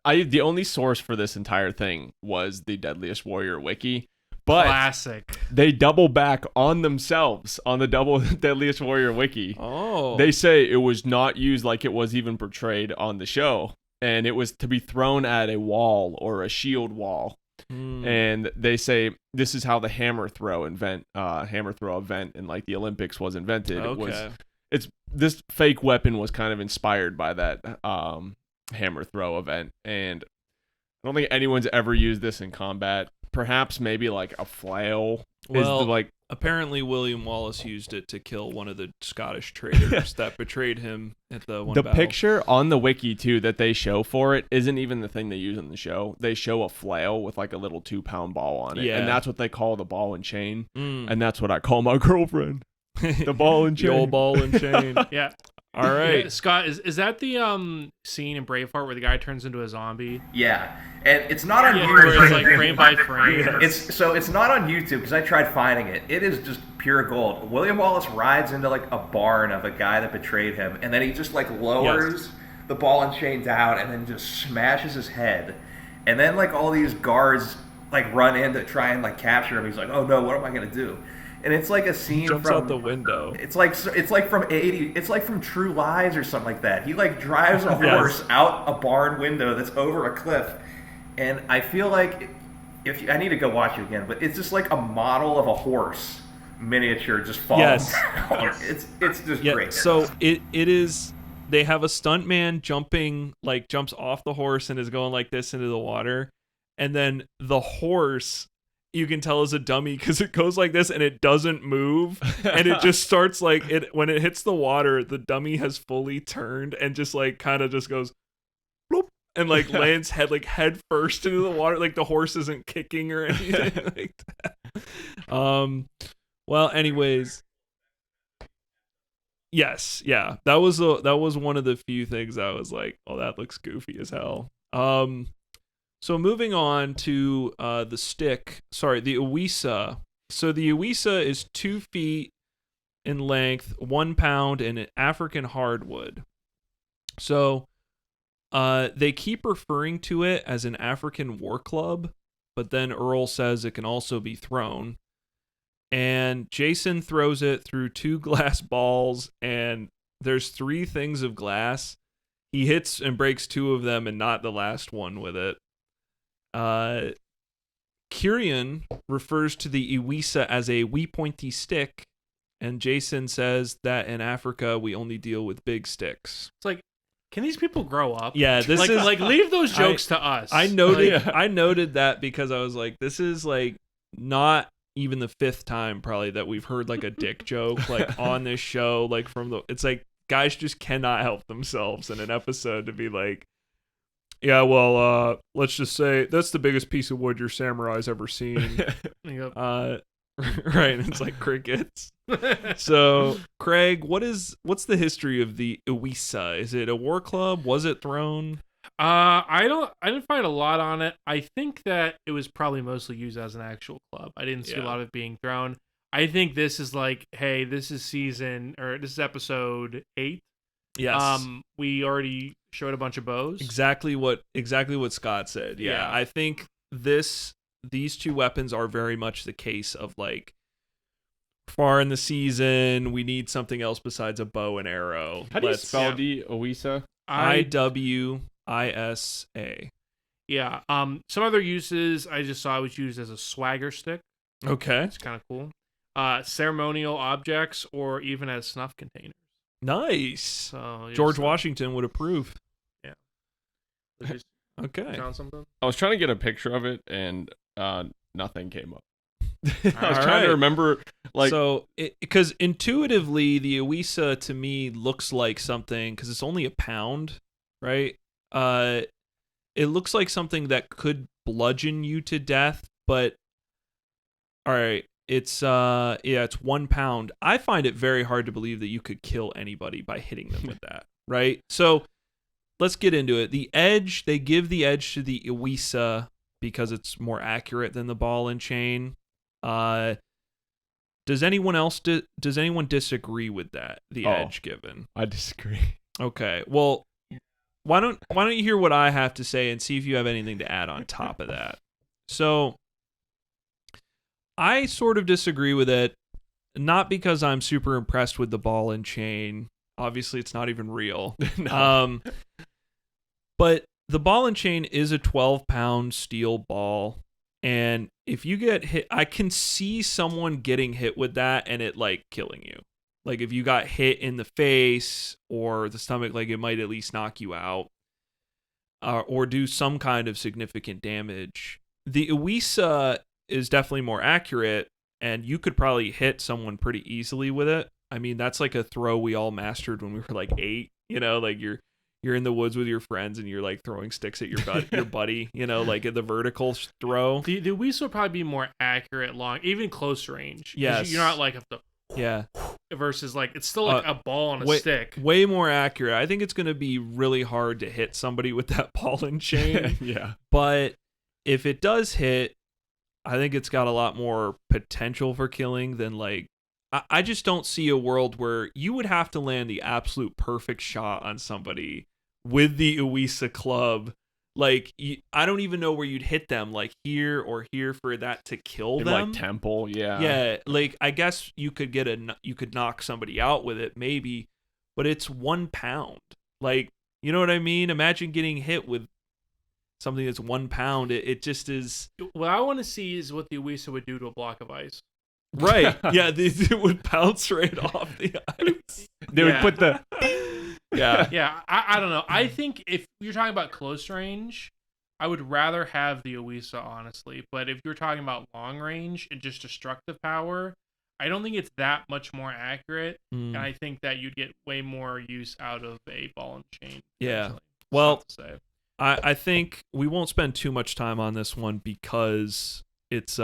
the only source for this entire thing was the Deadliest Warrior wiki. But Classic. they double back on themselves on the Deadliest Warrior wiki. Oh. They say it was not used like it was even portrayed on the show, and it was to be thrown at a wall or a shield wall. And they say this is how the hammer throw event in like the Olympics was invented. Okay. This fake weapon was kind of inspired by that hammer throw event, and I don't think anyone's ever used this in combat. Perhaps maybe like a flail. Well, apparently William Wallace used it to kill one of the Scottish traders that betrayed him at the one battle. Picture on the wiki too that they show for it isn't even the thing they use in the show. They show a flail with like a little 2-pound ball on it, and that's what they call the ball and chain. And that's what I call my girlfriend. The ball and chain. The old ball and chain. Yeah. All right. Yeah, Scott, is that the scene in Braveheart where the guy turns into a zombie? Yeah, and it's not on Where it's YouTube. like frame by frame. It's not on YouTube because I tried finding it. It is just pure gold. William Wallace rides into like a barn of a guy that betrayed him, and then he just like lowers the ball and chain down, and then just smashes his head, and then like all these guards like run in to try and like capture him. He's like, oh no, what am I gonna do? And it's like a scene Jumps from out the window. It's like from True Lies or something like that. He like drives a horse out a barn window that's over a cliff, and I feel like I need to go watch it again, but it's just like a model of a horse miniature just falling down. It's just great. So it is. They have a stuntman jumps off the horse and is going like this into the water, and then the horse, you can tell is a dummy because it goes like this and it doesn't move, and it just starts like it when it hits the water, the dummy has fully turned and just like kind of just goes bloop, and like lands head first into the water, like the horse isn't kicking or anything like that. Well, anyways, yes, yeah, that was one of the few things I was like, oh, that looks goofy as hell. So moving on to the Uwisa. So the Uwisa is 2 feet in length, 1 pound, and an African hardwood. So they keep referring to it as an African war club, but then Earl says it can also be thrown. And Jason throws it through 2 glass balls, and there's 3 things of glass. He hits and breaks 2 of them and not the last one with it. Kyrian refers to the Iwisa as a wee pointy stick, and Jason says that in Africa we only deal with big sticks. It's like, can these people grow up? Yeah, this like, is like leave those jokes to us. I noted that because I was like, this is like not even the 5th time probably that we've heard like a dick joke like on this show, like it's like guys just cannot help themselves in an episode to be like, Yeah, well, let's just say that's the biggest piece of wood your samurai's ever seen. Yep. Right, it's like crickets. So, Craig, what's the history of the Iwisa? Is it a war club? Was it thrown? I didn't find a lot on it. I think that it was probably mostly used as an actual club. I didn't see a lot of it being thrown. I think this is like, hey, this is episode 8. Yes. We already showed a bunch of bows. Exactly what Scott said. Yeah. I think these two weapons are very much the case of like far in the season, we need something else besides a bow and arrow. How do you spell the Iwisa? IWISA. Yeah. Some other uses I just saw was used as a swagger stick. Okay. It's kind of cool. Ceremonial objects or even as snuff containers. Nice. So George Washington would approve. Yeah. Okay. Found something? I was trying to get a picture of it and nothing came up. I was All trying to right. remember, like, so because intuitively the Iwisa to me looks like something because it's only a pound, right? It looks like something that could bludgeon you to death, but all right, it's 1 pound. I find it very hard to believe that you could kill anybody by hitting them with that, right? So let's get into it. The edge, they give the edge to the Iwisa because it's more accurate than the ball and chain. Does anyone disagree with that? The edge given? I disagree. Okay. Well, why don't you hear what I have to say and see if you have anything to add on top of that? So, I sort of disagree with it, not because I'm super impressed with the ball and chain. Obviously, it's not even real. No. But the ball and chain is a 12-pound steel ball. And if you get hit, I can see someone getting hit with that and it like killing you. Like if you got hit in the face or the stomach, like it might at least knock you out or do some kind of significant damage. The Iwisa is definitely more accurate and you could probably hit someone pretty easily with it. I mean, that's like a throw we all mastered when we were like 8, like you're in the woods with your friends and you're like throwing sticks at your buddy, like at the vertical throw. The Iwisa would probably be more accurate even close range. Yes. You're not like versus like it's still like a ball on a stick. Way more accurate. I think it's going to be really hard to hit somebody with that ball and chain. Yeah. But if it does hit, I think it's got a lot more potential for killing than like I just don't see a world where you would have to land the absolute perfect shot on somebody with the Iwisa club. Like, I don't even know where you'd hit them, like here or here for that to kill them. Like temple, yeah. Yeah, like I guess you could knock somebody out with it, maybe, but it's 1 pound. Like, you know what I mean? Imagine getting hit with something that's 1 pound. It just is. What I want to see is what the Iwisa would do to a block of ice. Right. Yeah, it would bounce right off the ice. They would put the. Yeah. Yeah, I don't know. I think if you're talking about close range, I would rather have the Iwisa, honestly. But if you're talking about long range and just destructive power, I don't think it's that much more accurate. And I think that you'd get way more use out of a ball and chain. Yeah. Well, I think we won't spend too much time on this one because it's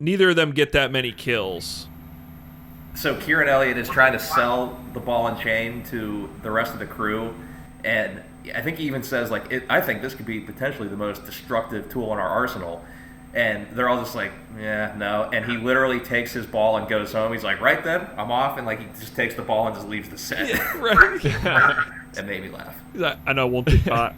neither of them get that many kills. So Kieran Elliott is trying to sell the ball and chain to the rest of the crew, and I think he even says, like, I think this could be potentially the most destructive tool in our arsenal. And they're all just like, yeah, no. And he literally takes his ball and goes home. He's like, right then, I'm off. And like he just takes the ball and just leaves the set. Yeah, right. It made me laugh. I know, won't be back.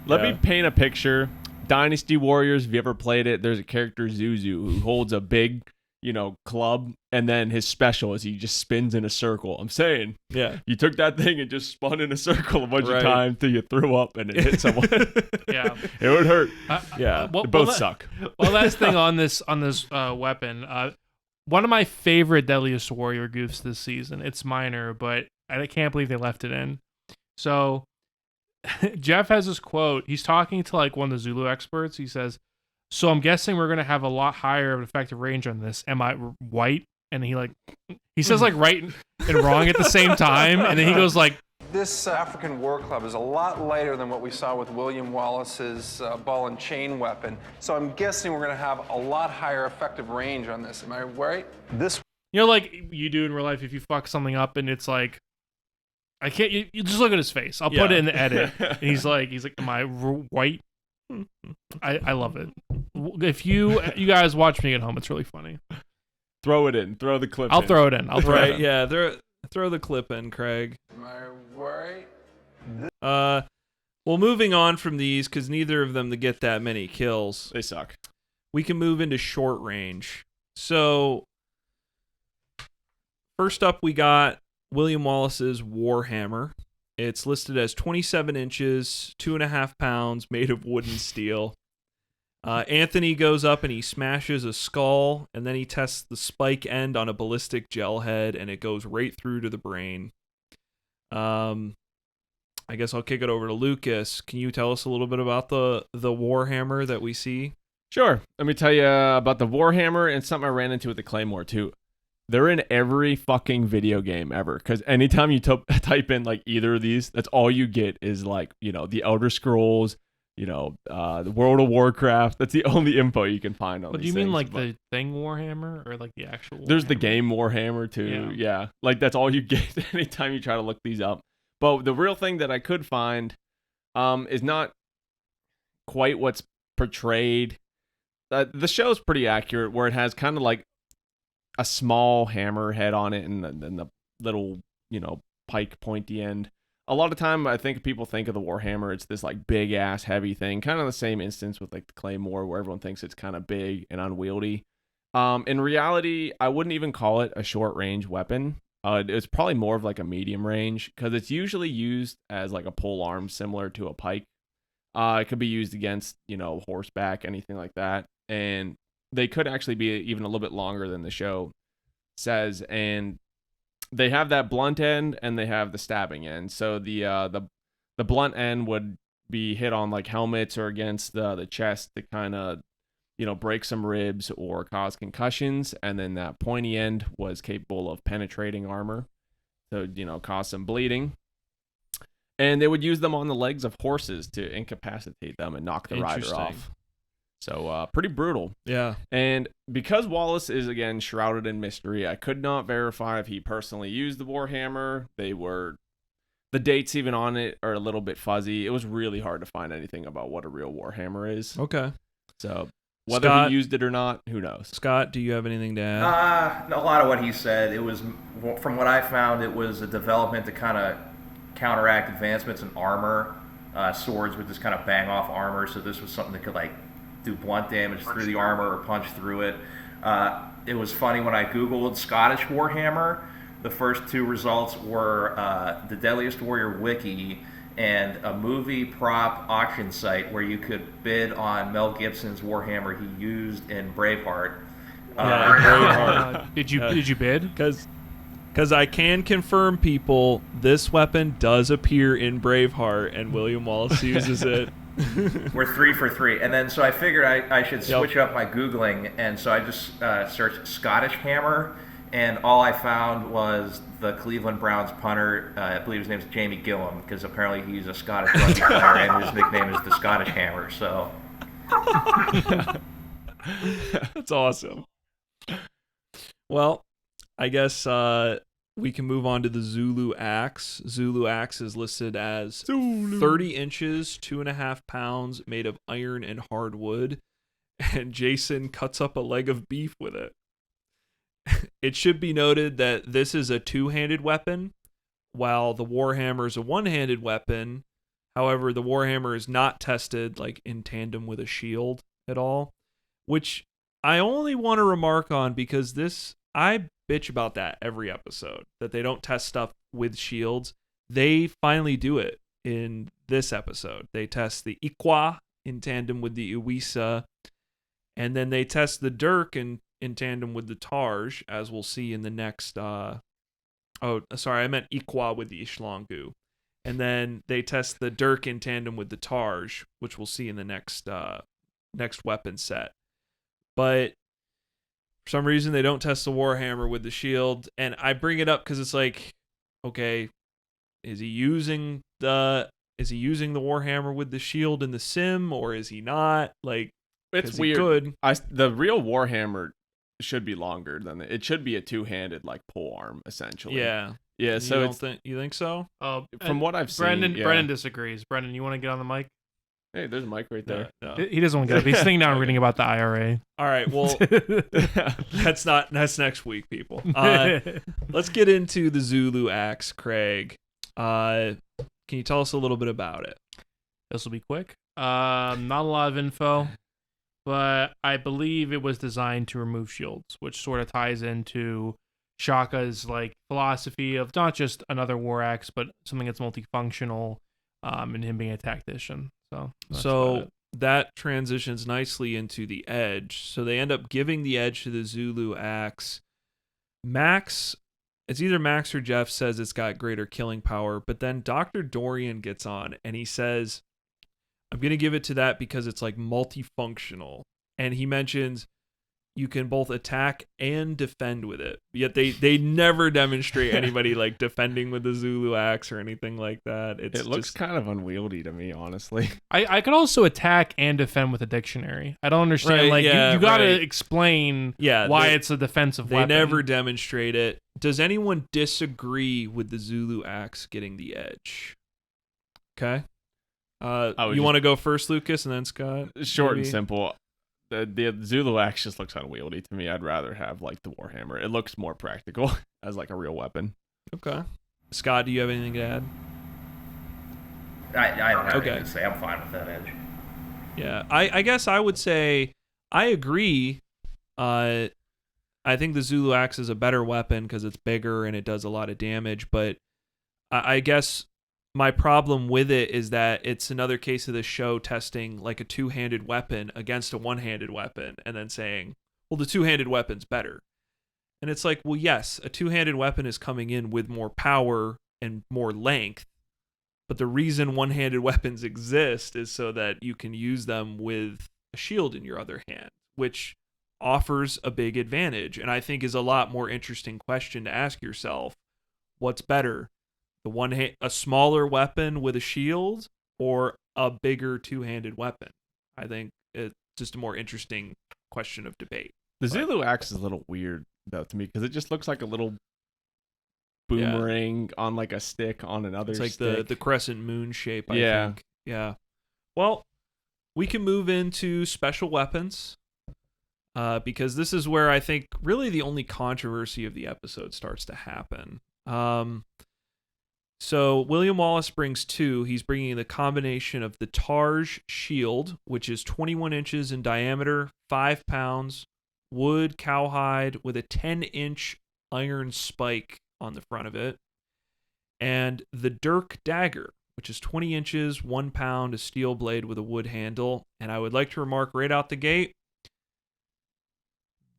Let me paint a picture. Dynasty Warriors, if you ever played it, there's a character, Zuzu, who holds a big, club, and then his special is he just spins in a circle. I'm saying, yeah, you took that thing and just spun in a circle a bunch of times till you threw up and it hit someone. Yeah, it would hurt. Yeah, they both suck. Well, last thing on this weapon, one of my favorite Deadliest Warrior goofs this season. It's minor, but I can't believe they left it in. So Jeff has this quote. He's talking to like one of the Zulu experts. He says, so I'm guessing we're going to have a lot higher of an effective range on this. Am I white? And he says like right and wrong at the same time. And then he goes like, This African war club is a lot lighter than what we saw with William Wallace's ball and chain weapon. So I'm guessing we're going to have a lot higher effective range on this. Am I right? This You know, like you do in real life, if you fuck something up and it's like, I can't. You just look at his face. I'll put it in the edit. And he's like, am I white? I love it. If you guys watch me at home, it's really funny. Throw it in. Throw the clip. I'll throw it in. I'll throw it in. Yeah, throw the clip in, Craig. Am I right? Well, moving on from these, because neither of them to get that many kills, They suck. we can move into short range. So, first up, we got William Wallace's Warhammer. It's listed as 27 inches, 2.5 pounds, made of wood and steel. Anthony goes up and he smashes a skull, and then he tests the spike end on a ballistic gel head, and it goes right through to the brain. I guess I'll kick it over to Lucas. Can you tell us a little bit about the Warhammer that we see? Sure. Let me tell you about the Warhammer and something I ran into with the Claymore too. They're in every fucking video game ever, because anytime you type in like either of these, that's all you get is like, the Elder Scrolls, the World of Warcraft. That's the only info you can find on But do these you mean things, like but the thing Warhammer or like the actual Warhammer? there's the game Warhammer too. Yeah. Like that's all you get anytime you try to look these up. But the real thing that I could find is not quite what's portrayed. The show's pretty accurate, where it has kind of like a small hammer head on it and the little, pike pointy end. A lot of time, I think people think of the Warhammer, it's this like big ass heavy thing, kind of the same instance with like the Claymore, where everyone thinks it's kind of big and unwieldy. In reality, I wouldn't even call it a short range weapon. It's probably more of like a medium range, because it's usually used as like a pole arm similar to a pike. It could be used against, horseback, anything like that. And they could actually be even a little bit longer than the show says. And they have that blunt end and they have the stabbing end. So the blunt end would be hit on like helmets or against the chest to kind of, break some ribs or cause concussions. And then that pointy end was capable of penetrating armor, so, cause some bleeding. And they would use them on the legs of horses to incapacitate them and knock the rider off. So pretty brutal. Yeah. And because Wallace is, again, shrouded in mystery, I could not verify if he personally used the Warhammer. The dates even on it are a little bit fuzzy. It was really hard to find anything about what a real Warhammer is. Okay. So whether Scott, he used it or not, who knows? Scott, do you have anything to add? A lot of what he said, it was, from what I found, it was a development to kind of counteract advancements in armor. Swords would just kind of bang off armor, so this was something that could like do blunt damage through the armor or punch through it. It was funny when I Googled Scottish Warhammer, the first two results were the Deadliest Warrior Wiki and a movie prop auction site where you could bid on Mel Gibson's Warhammer he used in Braveheart. Braveheart. Did you bid? Because I can confirm, people, this weapon does appear in Braveheart, and William Wallace uses it. We're 3 for 3. And then so I figured I should switch up my Googling, and so I just searched Scottish Hammer, and all I found was the Cleveland Browns punter, I believe his name is Jamie Gillam, because apparently he's a Scottish rugby player, and his nickname is the Scottish Hammer, so... That's awesome. Well, I guess we can move on to the Zulu axe. Zulu axe is listed as 30 inches, 2.5 pounds, made of iron and hardwood. And Jason cuts up a leg of beef with it. It should be noted that this is a two-handed weapon, while the Warhammer is a one-handed weapon. However, the Warhammer is not tested like in tandem with a shield at all, which I only want to remark on because I bitch about that every episode, that they don't test stuff with shields. They finally do it in this episode. They test the Iqua in tandem with the Uwisa, and then they test the Dirk in tandem with the Tarj, as we'll see in the next... I meant Iqua with the Ishlangu. And then they test the Dirk in tandem with the Tarj, which we'll see in the next weapon set. But for some reason, they don't test the Warhammer with the shield. And I bring it up because it's like, okay, Is he using the Warhammer with the shield in the sim, or is he not? Like, It's 'cause he weird. could. The real Warhammer should be longer than it should be a two-handed like pole arm essentially. Yeah. Yeah. So you think so? from what I've seen, Brendan yeah. Brendan disagrees. Brendan, you want to get on the mic? Hey, there's a mic right there. No. He doesn't want to get up. He's sitting down reading about the IRA. All right. Well, that's next week, people. Let's get into the Zulu axe, Craig. Can you tell us a little bit about it? This will be quick. Not a lot of info, but I believe it was designed to remove shields, which sort of ties into Shaka's like philosophy of not just another war axe, but something that's multifunctional, and him being a tactician. So that's about it. That transitions nicely into the edge. So they end up giving the edge to the Zulu axe. It's either Max or Jeff says it's got greater killing power, but then Dr. Dorian gets on and he says, I'm going to give it to that because it's like multifunctional. And he mentions you can both attack and defend with it. Yet they never demonstrate anybody like defending with the Zulu axe or anything like that. It looks kind of unwieldy to me, honestly. I could also attack and defend with a dictionary. I don't understand. Right, like yeah, you got to right. explain why it's a defensive They weapon. never demonstrate it. Does anyone disagree with the Zulu axe getting the edge? Okay. You want to go first, Lucas, and then Scott? Short maybe? and simple. The Zulu axe just looks unwieldy to me. I'd rather have like the Warhammer. It looks more practical as like a real weapon. Okay. Scott, do you have anything to add? I don't have Okay. anything to say. I'm fine with that edge. Yeah, I guess I would say I agree. I think the Zulu axe is a better weapon because it's bigger and it does a lot of damage. But I guess my problem with it is that it's another case of the show testing like a two-handed weapon against a one-handed weapon and then saying, well, the two-handed weapon's better. And it's like, well, yes, a two-handed weapon is coming in with more power and more length. But the reason one-handed weapons exist is so that you can use them with a shield in your other hand, which offers a big advantage. And I think is a lot more interesting question to ask yourself. What's better? A smaller weapon with a shield or a bigger two-handed weapon? I think it's just a more interesting question of debate. The Zulu axe is a little weird though to me because it just looks like a little boomerang on like a stick on another It's like stick. the crescent moon shape, I Yeah. think. Yeah. Well, we can move into special weapons because this is where I think really the only controversy of the episode starts to happen. So William Wallace brings two. He's bringing the combination of the Targe shield, which is 21 inches in diameter, 5 pounds, wood cowhide with a 10-inch iron spike on the front of it, and the Dirk dagger, which is 20 inches, 1 pound, a steel blade with a wood handle. And I would like to remark right out the gate,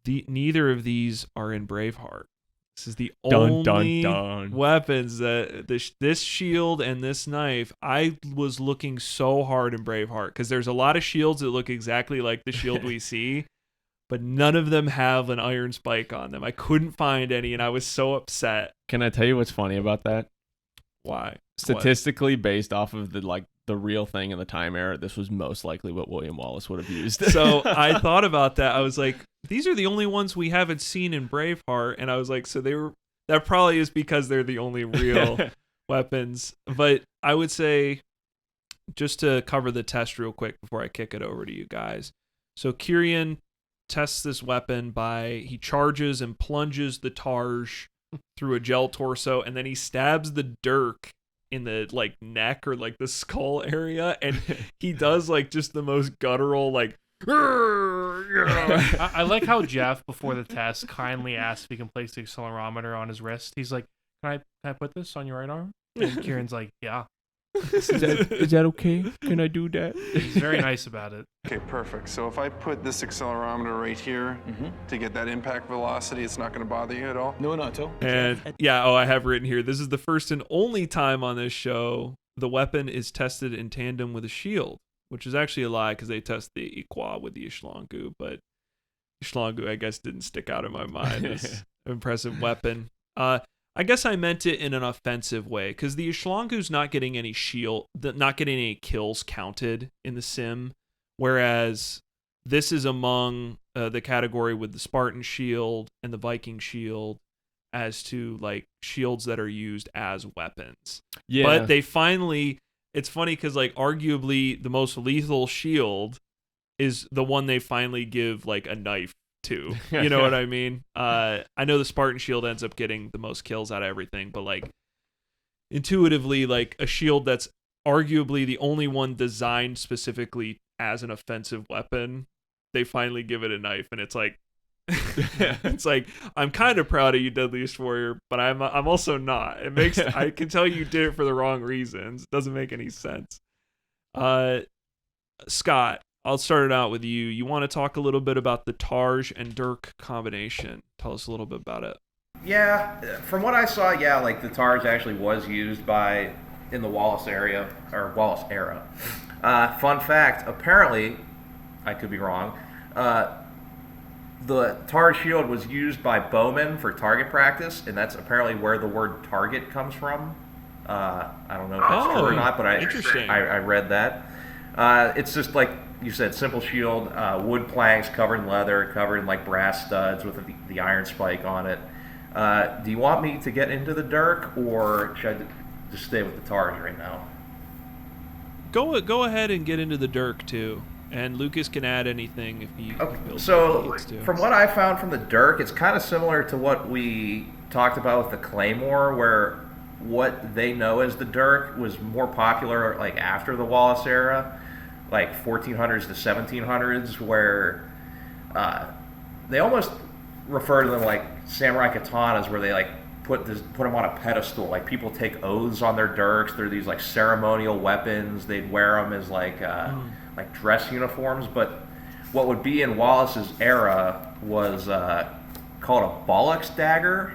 neither of these are in Braveheart. This is the only weapons that this shield and this knife. I was looking so hard in Braveheart because there's a lot of shields that look exactly like the shield we see, but none of them have an iron spike on them. I couldn't find any, and I was so upset. Can I tell you what's funny about that? Why? Statistically, based off of the real thing in the time era, this was most likely what William Wallace would have used. So I thought about that. I was like, these are the only ones we haven't seen in Braveheart, and I was like, so that probably is because they're the only real weapons. But I would say, just to cover the test real quick before I kick it over to you guys. So Kyrian tests this weapon he charges and plunges the Targe through a gel torso, and then he stabs the Dirk in the like neck or like the skull area, and he does like just the most guttural like I like how Jeff before the test kindly asked if he can place the accelerometer on his wrist. He's like, can I put this on your right arm? And Kieran's like, yeah. Is that okay? Can I do that? He's very nice about it. Okay, perfect. So if I put this accelerometer right here to get that impact velocity, it's not going to bother you at all? No, not at all. And I have written here, this is the first and only time on this show the weapon is tested in tandem with a shield, which is actually a lie because they test the Iqua with the Ishlangu, but Ishlangu, I guess, didn't stick out in my mind as an impressive weapon. I I guess I meant it in an offensive way, because the Ishlangu's not getting any kills counted in the sim, whereas this is among the category with the Spartan shield and the Viking shield as to like shields that are used as weapons. Yeah. But they finally, it's funny because like arguably the most lethal shield is the one they finally give like a knife to. You know what I mean? I know the Spartan shield ends up getting the most kills out of everything, but like intuitively, like a shield that's arguably the only one designed specifically as an offensive weapon, they finally give it a knife, and it's like it's like, I'm kind of proud of you, Deadliest Warrior, but I'm also not. It makes I can tell you did it for the wrong reasons. It doesn't make any sense. Scott, I'll start it out with you. You want to talk a little bit about the Tarj and Dirk combination? Tell us a little bit about it. Yeah, from what I saw, yeah, like the Tarj actually was used in the Wallace area, or Wallace era. Fun fact, apparently, I could be wrong, the Tarj shield was used by bowmen for target practice, and that's apparently where the word target comes from. I don't know if that's true or not, but I read that. It's just like you said, simple shield, wood planks covered in leather, covered in like brass studs with the iron spike on it. Do you want me to get into the Dirk, or should I just stay with the Tarj right now? Go ahead and get into the Dirk too, and Lucas can add anything if he. Okay. So from what I found from the Dirk, it's kind of similar to what we talked about with the Claymore, where what they know as the Dirk was more popular like after the Wallace era, like 1400s to 1700s, where they almost refer to them like samurai katanas, where they like put them on a pedestal. Like people take oaths on their dirks. They're these like ceremonial weapons. They'd wear them as like dress uniforms. But what would be in Wallace's era was called a bollocks dagger,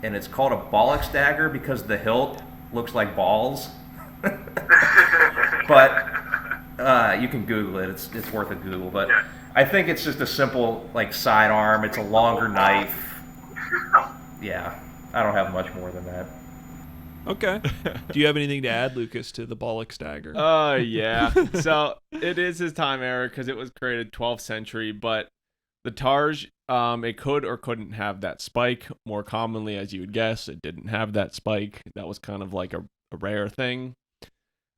and it's called a bollocks dagger because the hilt looks like balls. But you can Google it. It's worth a Google. But I think it's just a simple like sidearm. It's a longer knife. Yeah, I don't have much more than that. Okay. Do you have anything to add, Lucas, to the bollocks dagger? Yeah. So it is his time era because it was created 12th century, but the Tarj, it could or couldn't have that spike. More commonly, as you would guess, it didn't have that spike. That was kind of like a rare thing.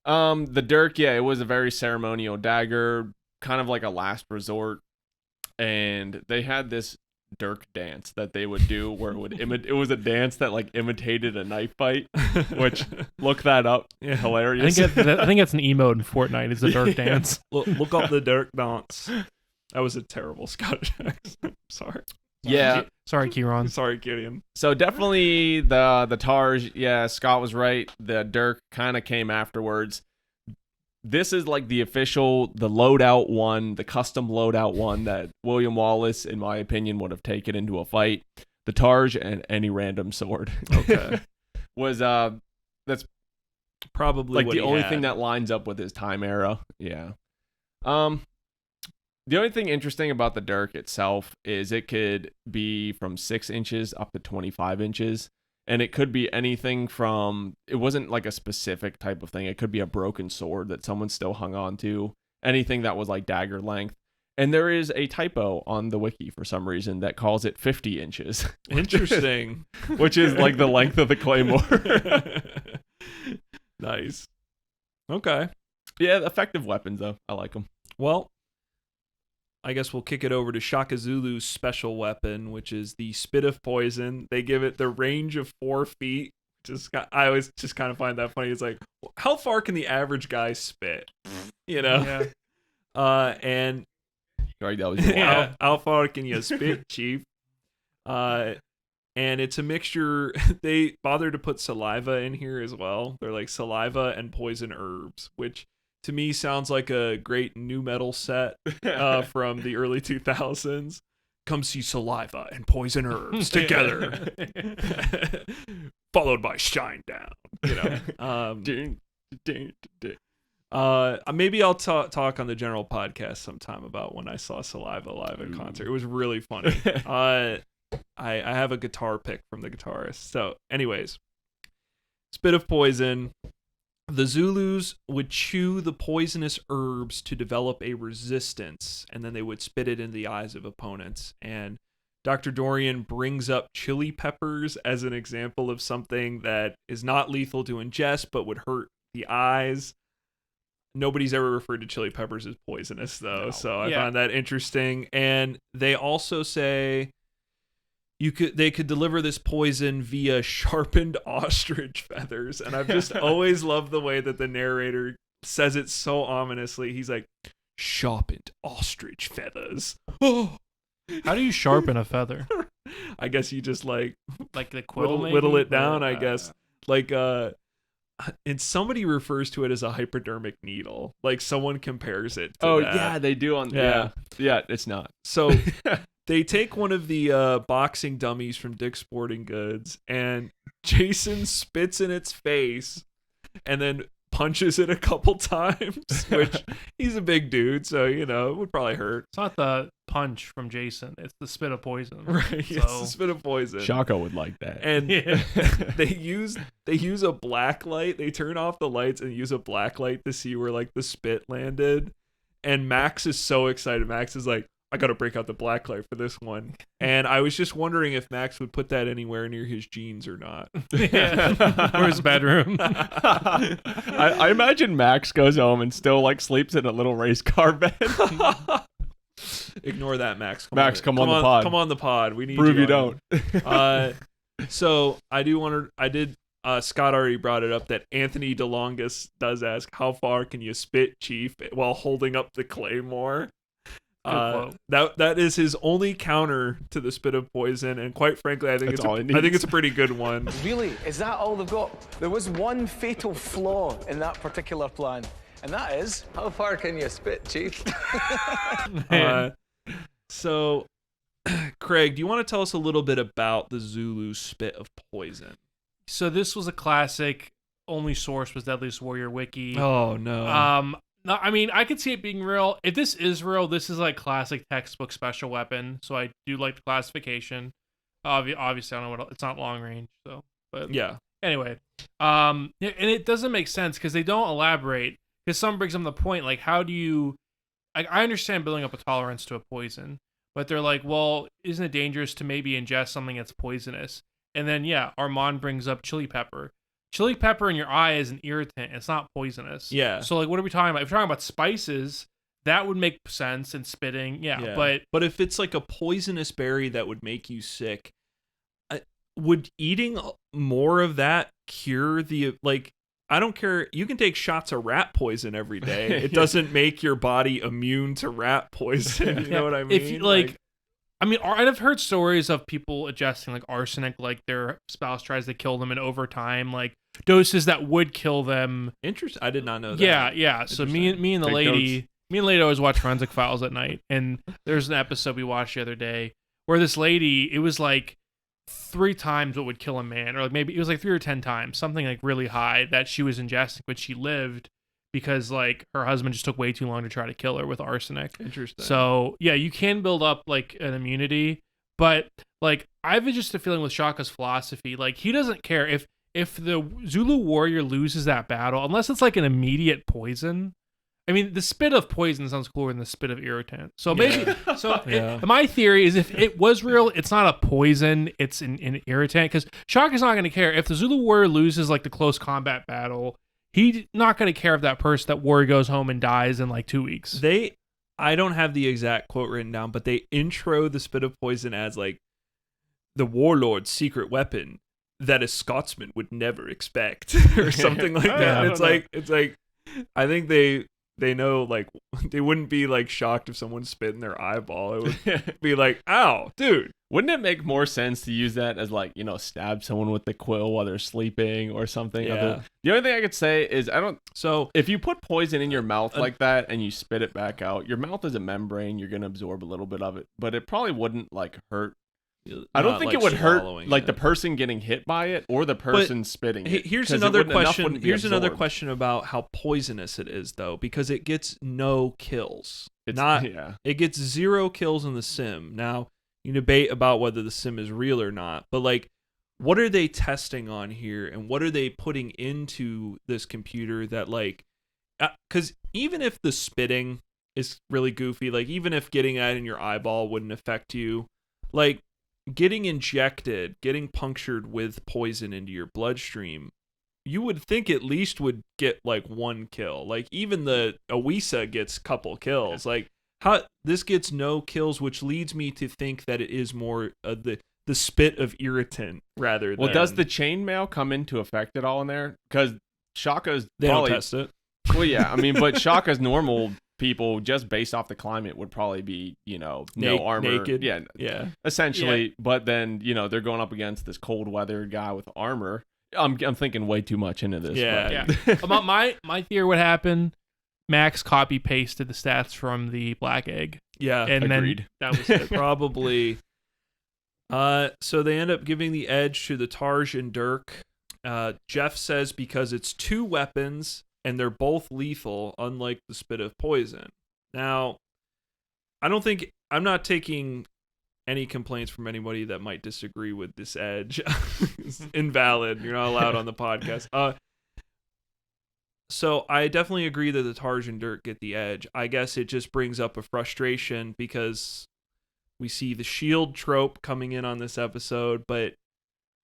The Dirk, yeah, it was a very ceremonial dagger, kind of like a last resort. And they had this Dirk dance that they would do where it was a dance that like imitated a knife fight, which look that up. Yeah, hilarious. I think that's an emote in Fortnite. It's a Dirk dance. Look up the Dirk dance. That was a terrible Scottish accent. Sorry. Yeah. Sorry, Kieran. Sorry, Gideon. So definitely the Tarj, yeah, Scott was right. The Dirk kind of came afterwards. This is like the loadout one, the custom loadout one that William Wallace, in my opinion, would have taken into a fight. The Tarj and any random sword. Okay. That's probably like what the he only had. thing that lines up with his time era. Yeah. The only thing interesting about the Dirk itself is it could be from 6 inches up to 25 inches. And it could be anything from, it wasn't like a specific type of thing. It could be a broken sword that someone still hung on to. Anything that was like dagger length. And there is a typo on the wiki for some reason that calls it 50 inches. Interesting. Which is like the length of the Claymore. Nice. Okay. Yeah, effective weapons though. I like them. Well, I guess we'll kick it over to Shaka Zulu's special weapon, which is the Spit of Poison. They give it the range of 4 feet. I always just kind of find that funny. It's like, how far can the average guy spit? You know? Yeah. And Right, that was how far can you spit, Chief? And it's a mixture. They bother to put saliva in here as well. They're like saliva and poison herbs, which to me sounds like a great new metal set from the early 2000s. Come see saliva and poison herbs together. Followed by Shine Down. You know. Maybe I'll talk on the general podcast sometime about when I saw Saliva live at concert. It was really funny. I have a guitar pick from the guitarist. So, anyways, spit of poison. The Zulus would chew the poisonous herbs to develop a resistance, and then they would spit it in the eyes of opponents. And Dr. Dorian brings up chili peppers as an example of something that is not lethal to ingest, but would hurt the eyes. Nobody's ever referred to chili peppers as poisonous, though, so I find that interesting. And they also say they could deliver this poison via sharpened ostrich feathers, and I've just always loved the way that the narrator says it so ominously. He's like, sharpened ostrich feathers. Oh, how do you sharpen a feather? I guess you just like the quill, whittle it down. I guess and somebody refers to it as a hypodermic needle. Like someone compares it to that. Yeah, they do on it's not. So they take one of the boxing dummies from Dick's Sporting Goods, and Jason spits in its face and then punches it a couple times, which he's a big dude, so it would probably hurt. It's not the punch from Jason, it's the spit of poison. Right, it's the spit of poison. Shaka would like that. And they use a black light. They turn off the lights and use a black light to see where like the spit landed. And Max is so excited. Max is like, I gotta break out the black light for this one. And I was just wondering if Max would put that anywhere near his jeans or not. Or his bedroom. I imagine Max goes home and still like sleeps in a little race car bed. Ignore that, Max. Come on the pod. Come on the pod. We need Prove you on. don't. So Scott already brought it up that Anthony DeLongis does ask, how far can you spit, Chief, while holding up the claymore? That is his only counter to the spit of poison, and quite frankly, I think it's a pretty good one. Really? Is that all they've got? There was one fatal flaw in that particular plan, and that is, how far can you spit, Chief? So, Craig, do you want to tell us a little bit about the Zulu spit of poison? So this was a classic. Only source was Deadliest Warrior Wiki. Oh, no. No, I mean, I could see it being real. If this is real, this is like classic textbook special weapon. So I do like the classification. Obviously, I don't know it's not long range, so. But yeah. Anyway, and it doesn't make sense because they don't elaborate. Because someone brings up the point, like, how do you? I understand building up a tolerance to a poison, but they're like, well, isn't it dangerous to maybe ingest something that's poisonous? And then Armand brings up chili pepper. Chili pepper in your eye is an irritant. It's not poisonous. Yeah. So, like, what are we talking about? If we're talking about spices, that would make sense, and spitting. Yeah. But if it's like a poisonous berry that would make you sick, would eating more of that cure the, like, I don't care. You can take shots of rat poison every day. It doesn't make your body immune to rat poison. You know what I mean? If you, I've heard stories of people ingesting like arsenic, like their spouse tries to kill them, and over time, like doses that would kill them. Interesting. I did not know that. Yeah. So me and the lady always watch Forensic Files at night, and there's an episode we watched the other day where this lady, it was like 3 times what would kill a man, or like maybe it was like 3 or 10 times, something like really high that she was ingesting when she lived, because like her husband just took way too long to try to kill her with arsenic. Interesting. So yeah, you can build up like an immunity, but like I've just a feeling with Shaka's philosophy, like he doesn't care if the Zulu warrior loses that battle, unless it's like an immediate poison. I mean, the spit of poison sounds cooler than the spit of irritant. So maybe, my theory is if it was real, it's not a poison, it's an irritant, because Shaka's not going to care. If the Zulu warrior loses like the close combat battle, he's not going to care if that warrior goes home and dies in like 2 weeks. I don't have the exact quote written down, but they intro the spit of poison as like the warlord's secret weapon that a Scotsman would never expect, or something like that. It's like I think they know, like, they wouldn't be like shocked if someone spit in their eyeball. It would be like, ow, dude. Wouldn't it make more sense to use that as like, stab someone with the quill while they're sleeping or something? Yeah. The only thing I could say is if you put poison in your mouth like that and you spit it back out, your mouth is a membrane, you're going to absorb a little bit of it, but it probably wouldn't like hurt. I don't think it would hurt like the person getting hit by it or the person spitting it. Here's another question. Here's another question about how poisonous it is, though, because it gets no kills. It gets 0 kills in the sim. Now, You debate about whether the sim is real or not, but like, what are they testing on here, and what are they putting into this computer that like, because even if the spitting is really goofy, like even if getting that in your eyeball wouldn't affect you, like getting injected, getting punctured with poison into your bloodstream, you would think at least would get like 1 kill. Like even the Awisa gets couple kills. Like how this gets no kills, which leads me to think that it is more the spit of irritant rather than. Well, does the chainmail come into effect at all in there? Because Shaka's they probably, don't test it. Well, yeah, I mean, but Shaka's normal people, just based off the climate, would probably be, no armor, naked. Yeah, essentially. Yeah. But then, they're going up against this cold weather guy with armor. I'm thinking way too much into this. Yeah. About my theory, what happened? Max copy pasted the stats from the Black Egg. Yeah, and agreed. Then that was it. Probably. So they end up giving the edge to the Tarj and Dirk. Jeff says because it's 2 weapons and they're both lethal, unlike the spit of poison. Now, I'm not taking any complaints from anybody that might disagree with this edge. It's invalid. You're not allowed on the podcast. So I definitely agree that the Tarj and Dirk get the edge. I guess it just brings up a frustration because we see the shield trope coming in on this episode, but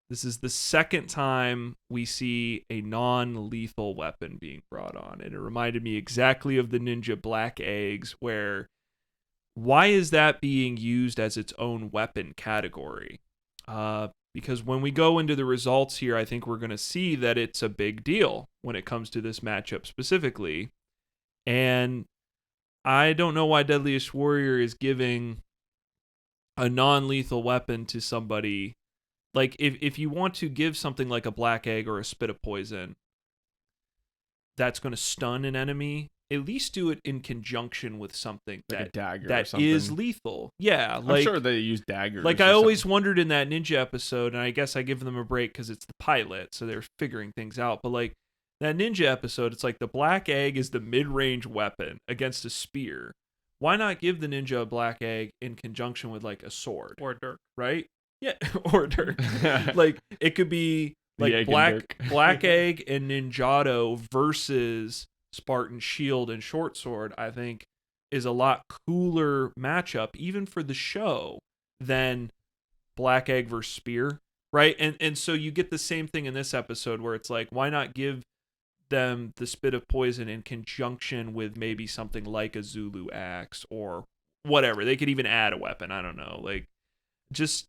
this is the second time we see a non-lethal weapon being brought on. And it reminded me exactly of the Ninja Black Eggs, where why is that being used as its own weapon category? Because when we go into the results here, I think we're going to see that it's a big deal when it comes to this matchup specifically. And I don't know why Deadliest Warrior is giving a non-lethal weapon to somebody. Like, if you want to give something like a Black Egg or a Spit of Poison that's going to stun an enemy, at least do it in conjunction with something like that, a dagger that or something. is lethal. Yeah, I'm like, sure they use daggers. Like, I always wondered in that Ninja episode, and I guess I give them a break because it's the pilot, so they're figuring things out. But, like, that Ninja episode, it's like the Black Egg is the mid-range weapon against a spear. Why not give the ninja a Black Egg in conjunction with, like, a sword? Or a Dirk. Right? Yeah, or a Dirk. Like, it could be, like, Black Egg and Ninjato versus Spartan Shield and Short Sword, I think, is a lot cooler matchup, even for the show, than Black Egg versus Spear, right? And so you get the same thing in this episode where it's like, why not give them the Spit of Poison in conjunction with maybe something like a Zulu axe or whatever. They could even add a weapon. I don't know. Like, just,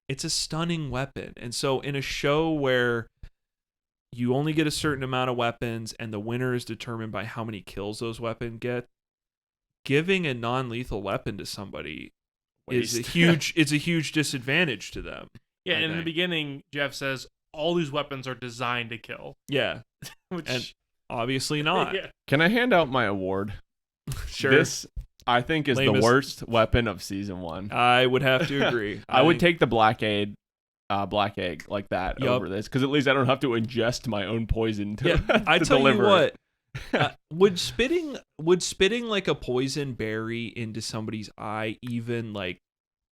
it's a stunning weapon. And so in a show where you only get a certain amount of weapons and the winner is determined by how many kills those weapons get, giving a non-lethal weapon to somebody is a huge disadvantage to them. Yeah, and in the beginning, Jeff says all these weapons are designed to kill. Yeah. And obviously not. Yeah. Can I hand out my award? Sure. This, I think, is the worst weapon of season 1. I would have to agree. I would take the Black Egg like that over this, because at least I don't have to ingest my own poison to, I to tell deliver you what, would spitting like a poison berry into somebody's eye even like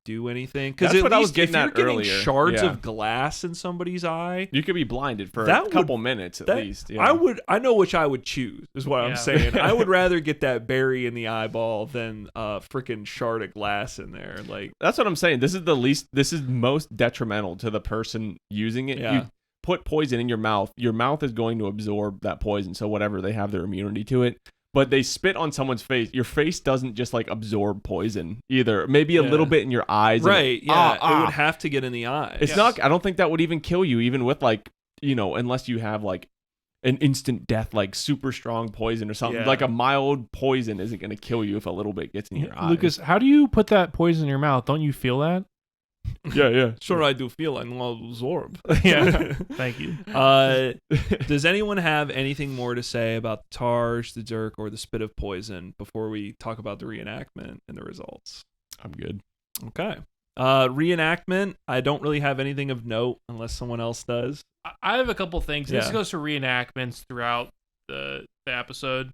do anything? Because that's what I was if getting you're at getting earlier. shards of glass in somebody's eye, you could be blinded for a couple minutes at least. Yeah. I know which I would choose, is what I'm saying. I would rather get that berry in the eyeball than a freaking shard of glass in there. Like, that's what I'm saying. This is most detrimental to the person using it. Yeah. You put poison in your mouth is going to absorb that poison, so whatever, they have their immunity to it. But they spit on someone's face. Your face doesn't just like absorb poison either. Maybe a little bit in your eyes. Right. Yeah. It would have to get in the eyes. It's not. I don't think that would even kill you, even with like, unless you have like an instant death, like super strong poison or something. Yeah. Like a mild poison isn't going to kill you if a little bit gets in your eye. Lucas, how do you put that poison in your mouth? Don't you feel that? Yeah. Sure, I do feel like I'll absorb. Yeah. Thank you. Does anyone have anything more to say about the Tarj, the Dirk, or the Spit of Poison before we talk about the reenactment and the results? I'm good. Okay. Reenactment, I don't really have anything of note unless someone else does. I have a couple things. This goes to reenactments throughout the episode.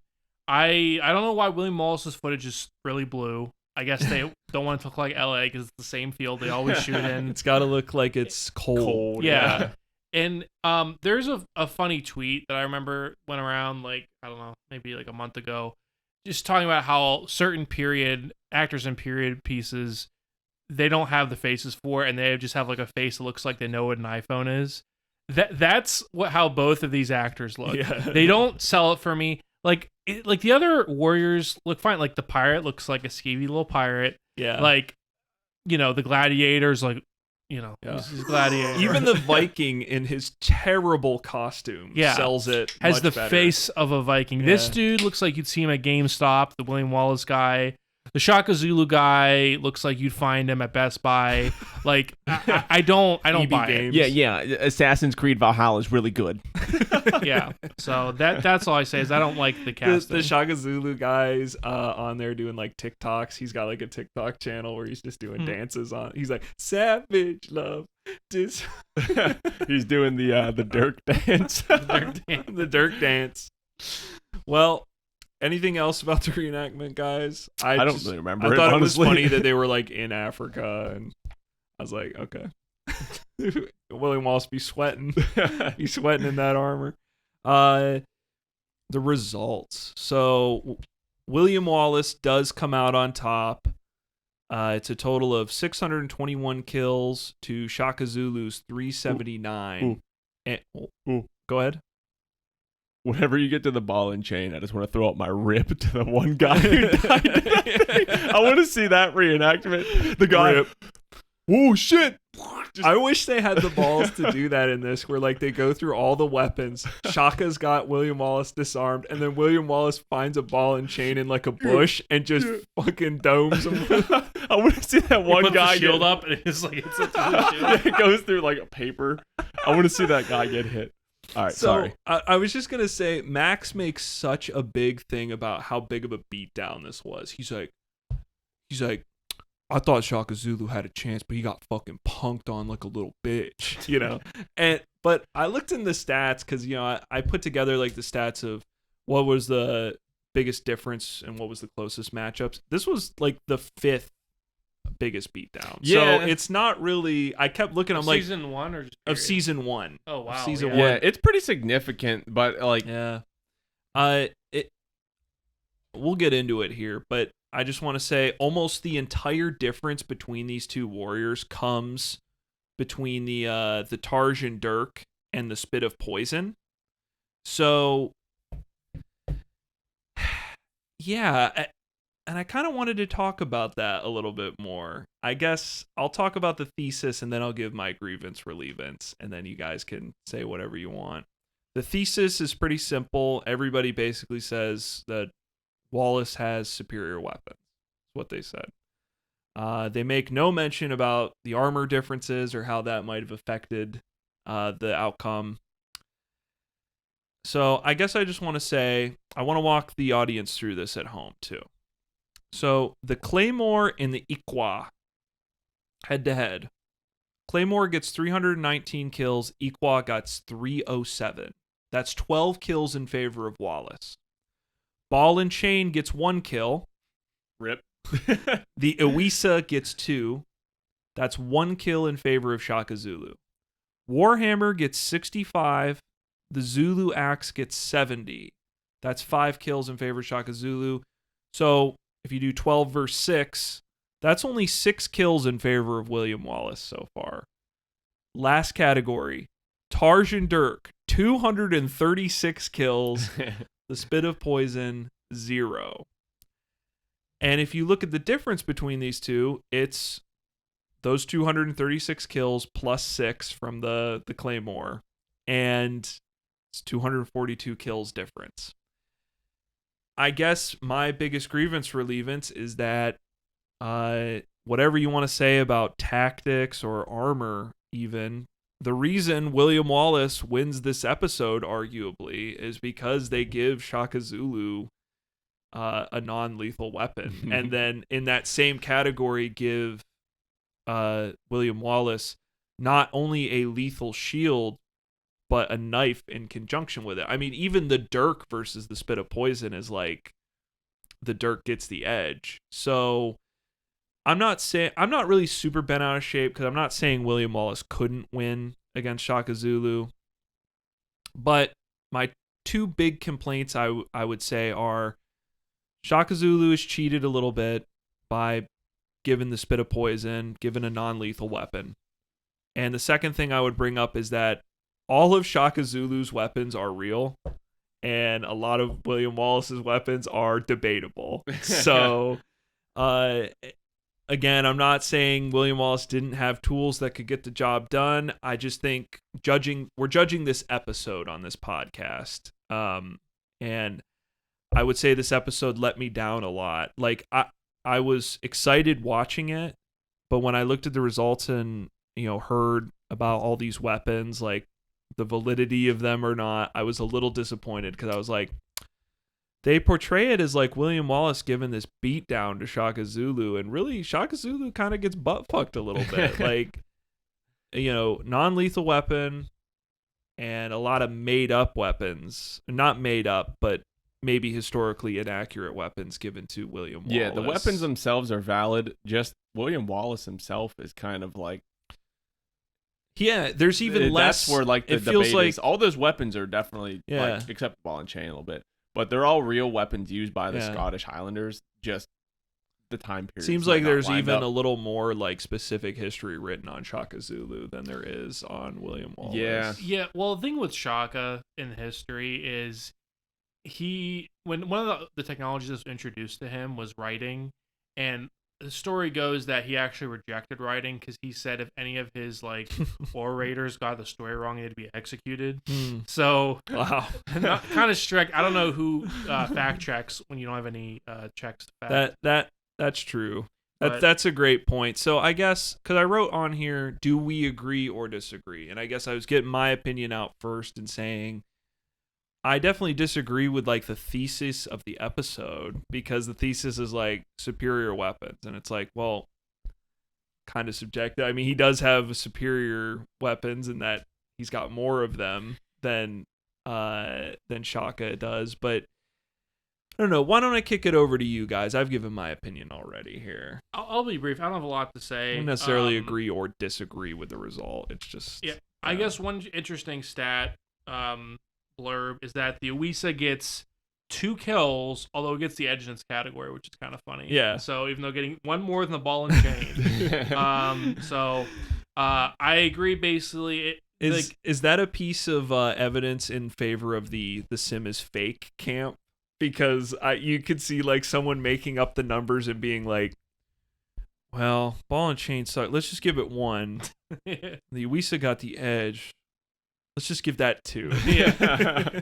I don't know why William Wallace's footage is really blue. I guess they don't want it to look like LA because it's the same field they always shoot in. It's got to look like it's cold. Yeah. And there's a funny tweet that I remember went around, like, I don't know, maybe like a month ago, just talking about how certain actors in period pieces, they don't have the faces for it, and they just have like a face that looks like they know what an iPhone is. That's how both of these actors look. Yeah. They don't sell it for me. Like the other warriors look fine. Like the pirate looks like a skeevy little pirate. Yeah. Like, the gladiator's like, Yeah. he's a gladiator. Even the Viking in his terrible costume sells it. Has much the better. face of a Viking. Yeah. This dude looks like you'd see him at GameStop. The William Wallace guy. The Shaka Zulu guy looks like you'd find him at Best Buy. Like, I don't buy Games. it. Yeah. Assassin's Creed Valhalla is really good. Yeah. So that's all I say is I don't like the casting. The Shaka Zulu guy's on there doing like TikToks. He's got like a TikTok channel where he's just doing dances on. He's like savage love. He's doing the Dirk dance. The Dirk dance. Well, anything else about the reenactment, guys? I don't really remember. I thought it was honestly. funny that they were like in Africa, and I was like, okay. William Wallace be sweating. He's sweating in that armor. The results. So William Wallace does come out on top. It's a total of 621 kills to Shaka Zulu's 379. Go ahead. Whenever you get to the ball and chain, I just want to throw up my rip to the one guy who died. I want to see that reenactment. The guy. Rip. Oh shit! I wish they had the balls to do that in this, where like they go through all the weapons. Shaka's got William Wallace disarmed, and then William Wallace finds a ball and chain in like a bush and just fucking domes him. I want to see that one puts guy the shield get up, and it's like it's a it goes through like a paper. I want to see that guy get hit. All right, So sorry. I was just gonna say, Max makes such a big thing about how big of a beatdown this was. He's like, I thought Shaka Zulu had a chance, but he got fucking punked on like a little bitch, But I looked in the stats because I put together like the stats of what was the biggest difference and what was the closest matchups. This was like the 5th biggest beatdown. Yeah. So it's not really. I kept looking. I'm like, season 1 or just of period? season 1. Oh wow. Of season yeah. 1. Yeah, it's pretty significant, but like, Yeah. We'll get into it here, but I just want to say almost the entire difference between these two warriors comes between the Tarjan Dirk and the Spit of Poison. So yeah, and I kind of wanted to talk about that a little bit more. I guess I'll talk about the thesis and then I'll give my grievance relievance, and then you guys can say whatever you want. The thesis is pretty simple. Everybody basically says that Wallace has superior weapons. That's what they said. They make no mention about the armor differences or how that might have affected the outcome. So I guess I just want to say, I want to walk the audience through this at home too. So the Claymore and the Iqua, head to head. Claymore gets 319 kills. Iqua got 307. That's 12 kills in favor of Wallace. Ball and Chain gets 1 kill. rip. The Iwisa gets 2. That's 1 kill in favor of Shaka Zulu. Warhammer gets 65. The Zulu Axe gets 70. That's 5 kills in favor of Shaka Zulu. So if you do 12 versus 6, that's only 6 kills in favor of William Wallace so far. Last category, Tarjan Dirk, 236 kills. The Spit of Poison, 0. And if you look at the difference between these two, it's those 236 kills plus 6 from the Claymore. And it's 242 kills difference. I guess my biggest grievance relievance is that whatever you want to say about tactics or armor even, the reason William Wallace wins this episode, arguably, is because they give Shaka Zulu a non-lethal weapon. And then in that same category, give William Wallace not only a lethal shield, but a knife in conjunction with it. I mean, even the Dirk versus the Spit of Poison is like, the Dirk gets the edge. So I'm not really super bent out of shape because I'm not saying William Wallace couldn't win against Shaka Zulu. But my two big complaints I would say are Shaka Zulu is cheated a little bit by giving the spit of poison, given a non-lethal weapon. And the second thing I would bring up is that all of Shaka Zulu's weapons are real, and a lot of William Wallace's weapons are debatable. So, again, I'm not saying William Wallace didn't have tools that could get the job done. I just think we're judging this episode on this podcast. And I would say this episode let me down a lot. Like, I was excited watching it, but when I looked at the results and, heard about all these weapons, like the validity of them or not, I was a little disappointed because I was like, they portray it as like William Wallace giving this beat down to Shaka Zulu, and really Shaka Zulu kind of gets butt fucked a little bit. Like, non-lethal weapon and a lot of made up weapons, not made up, but maybe historically inaccurate weapons given to William Wallace. Yeah, the weapons themselves are valid. Just William Wallace himself is kind of like, yeah, there's even less. That's where like the it feels debate like is. All those weapons are definitely Yeah. like, except ball and chain a little bit, but they're all real weapons used by the Scottish Highlanders. Just the time period seems like there's even a little more like specific history written on Shaka Zulu than there is on William Wallace. Yeah. Well, the thing with Shaka in history is when one of the technologies that was introduced to him was writing, and the story goes that he actually rejected writing because he said if any of his like orators got the story wrong, they'd be executed. So Wow. kind of strict. I don't know who fact checks when you don't have any checks to fact. That's true. But- That's a great point. So I guess because I wrote on here, do we agree or disagree? And I guess I was getting my opinion out first and saying I definitely disagree with like the thesis of the episode, because the thesis is like superior weapons, and it's like, well, kind of subjective. I mean, he does have superior weapons in that he's got more of them than Shaka does, but I don't know. Why don't I kick it over to you guys? I've given my opinion already here. I'll be brief. I don't have a lot to say. I don't necessarily agree or disagree with the result. It's just I guess one interesting stat blurb is that the Uwisa gets 2 kills, although it gets the edginess category, which is kind of funny. Yeah. So even though getting one more than the ball and chain. I agree. Basically, is that a piece of evidence in favor of the sim is fake camp? Because you could see like someone making up the numbers and being like, well, ball and chain suck. Let's just give it 1. The Uwisa got the edge. Let's just give that 2.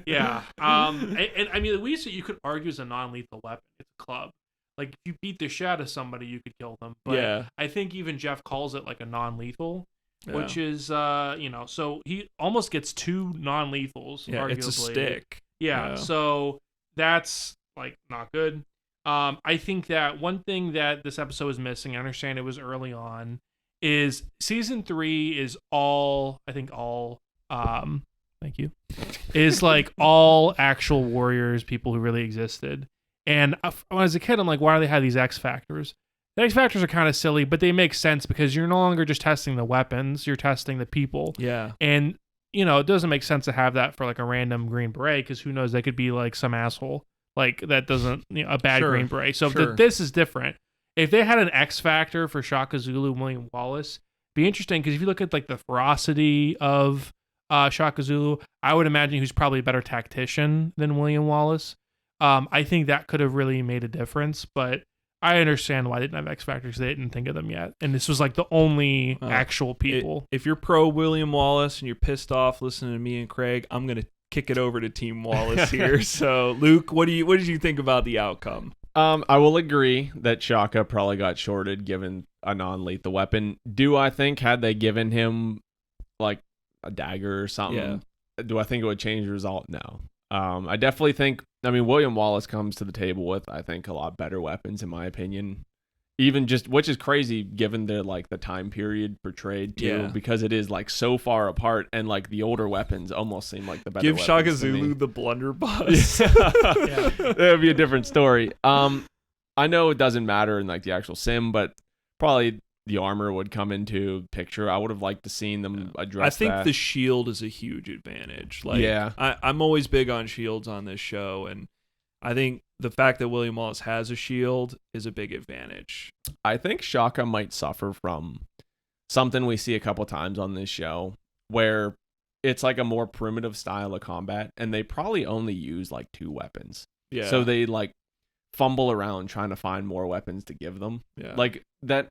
Yeah. And I mean, the Uwisa you could argue is a non-lethal weapon. It's a club. Like if you beat the shit out of somebody, you could kill them. But I think even Jeff calls it like a non-lethal, which is so he almost gets 2 non-lethals. Yeah, arguably. it's a stick. Yeah. So that's like not good. I think that one thing that this episode was missing, I understand it was early on, is season 3 is thank you, is like all actual warriors, people who really existed. And when I was a kid, I'm like, why do they have these X Factors? The X Factors are kind of silly, but they make sense because you're no longer just testing the weapons, you're testing the people. Yeah. And, it doesn't make sense to have that for like a random Green Beret because who knows, they could be like some asshole. Like that doesn't, a bad Green Beret. So this is different. If they had an X Factor for Shaka Zulu and William Wallace, it'd be interesting because if you look at like the ferocity of Shaka Zulu, I would imagine he's probably a better tactician than William Wallace. I think that could have really made a difference, but I understand why they didn't have X Factors. They didn't think of them yet. And this was like the only actual people. If you're pro William Wallace and you're pissed off listening to me and Craig, I'm going to kick it over to Team Wallace here. So, Luke, what did you think about the outcome? I will agree that Shaka probably got shorted given a non-lethal weapon. Do I think had they given him like a dagger or something, do I think it would change the result? No. I definitely think, William Wallace comes to the table with, I think, a lot better weapons, in my opinion. Even just, which is crazy given the time period portrayed too, because it is like so far apart, and like the older weapons almost seem like the better weapons. Give Shaka Zulu the blunderbuss. That would be a different story. I know it doesn't matter in like the actual sim, but Probably the armor would come into picture. I would have liked to seen them address I think that. the shield is a huge advantage. Like, Yeah. I'm always big on shields on this show, and I think the fact that William Wallace has a shield is a big advantage. I think Shaka might suffer from something we see a couple times on this show where it's like a more primitive style of combat, and they probably only use like 2 weapons. Yeah. So they like fumble around trying to find more weapons to give them. Yeah. Like that,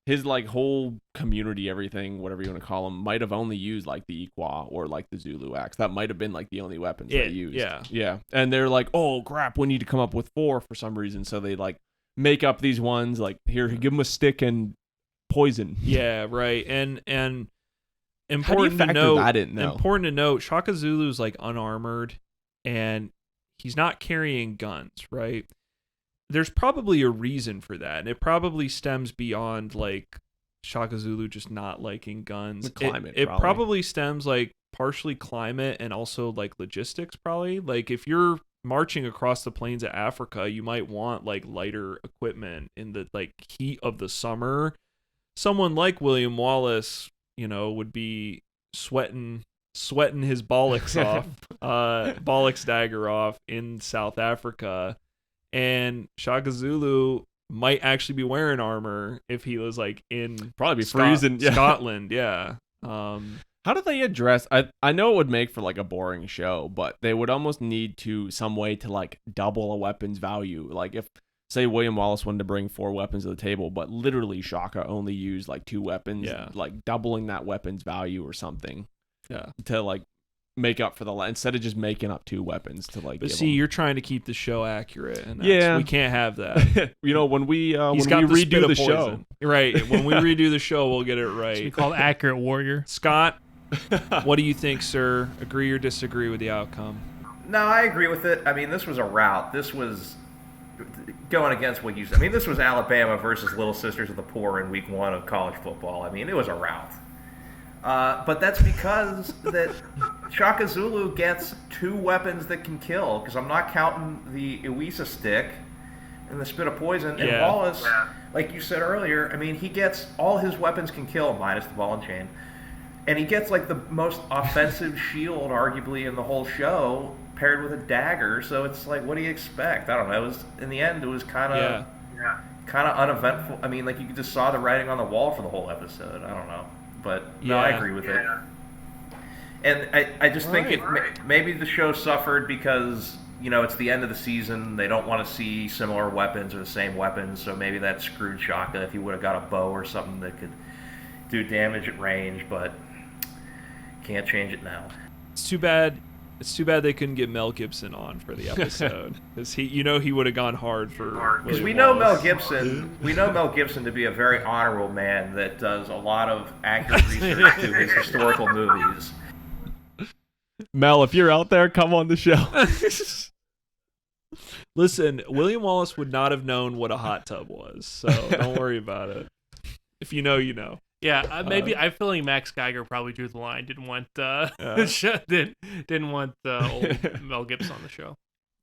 his like whole community, everything, whatever you want to call them, might have only used like the Iqua or like the Zulu axe. That might have been like the only weapons they used. Yeah. Yeah. And they're like, oh crap, we need to come up with 4 for some reason. So they like make up these ones like, here, give them a stick and poison. Yeah, right. And How do you important to factor note, that in, though? important to note, Shaka Zulu is like unarmored, and he's not carrying guns, right? There's probably a reason for that, and it probably stems beyond like Shaka Zulu just not liking guns. The climate, It probably. probably stems like partially climate and also like logistics. Probably like if you're marching across the plains of Africa, you might want like lighter equipment in the like heat of the summer. Someone like William Wallace, would be sweating his bollocks off, bollocks dagger off in South Africa. And Shaka Zulu might actually be wearing armor if he was like in Probably be freezing. Yeah. Scotland. Yeah. How do they address? I know it would make for like a boring show, but they would almost need to some way to like double a weapon's value. Like if say William Wallace wanted to bring 4 weapons to the table, but literally Shaka only used like 2 weapons, Yeah. like doubling that weapon's value or something. Yeah. To like make up for the instead of just making up 2 weapons to like. But give see, 'em. you're trying to keep the show accurate, and Yeah. we can't have that. When we He's got the spit redo of the poison. show, Right? When we redo the show, we'll get it It's right. called Accurate Warrior. Scott, what do you think, sir? Agree or disagree with the outcome? No, I agree with it. I mean, this was a rout. This was going against what you said. I mean, this was Alabama versus Little Sisters of the Poor in week 1 of college football. I mean, it was a rout. But that's because that Shaka Zulu gets 2 weapons that can kill, because I'm not counting the Iwisa stick and the spit of poison. And Yeah. Wallace, like you said earlier, I mean, he gets all his weapons can kill minus the ball and chain. And he gets like the most offensive shield, arguably, in the whole show, paired with a dagger. So it's like, what do you expect? I don't know. It was, in the end, it was kind of uneventful. I mean, like you just saw the writing on the wall for the whole episode. I don't know, but no, I Yeah. agree with it. And I just think maybe the show suffered because it's the end of the season. They don't want to see similar weapons or the same weapons. So maybe that screwed Shaka if he would have got a bow or something that could do damage at range, but can't change it now. It's too bad. It's too bad they couldn't get Mel Gibson on for the episode, because he would have gone hard for. Because we William know Mel Wallace. Gibson. We know Mel Gibson to be a very honorable man that does a lot of accurate research to his historical movies. Mel, if you're out there, come on the show. Listen, William Wallace would not have known what a hot tub was, so don't worry about it. If you know, you know. Yeah, maybe I'm feeling Max Geiger probably drew the line. Didn't want didn't want old Mel Gibson on the show.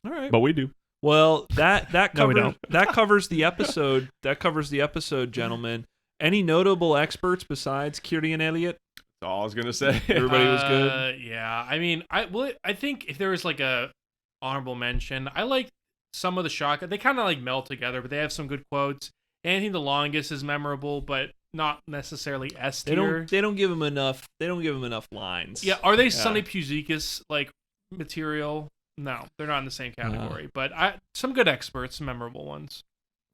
All right, But we do. well, that No, we covers don't. that covers the episode. That covers the episode, gentlemen. Any notable experts besides Kieran Elliott? That's all I was gonna say. Everybody was good. Yeah, I mean, I think if there was like a honorable mention, I like some of the Shaka. They kind of like meld together, but they have some good quotes. Anything the longest is memorable, but not necessarily S tier. They don't give him enough. They don't give him enough lines. Yeah, are they Sonny Puzikas like material? No, they're not in the same category. But some good experts, some memorable ones.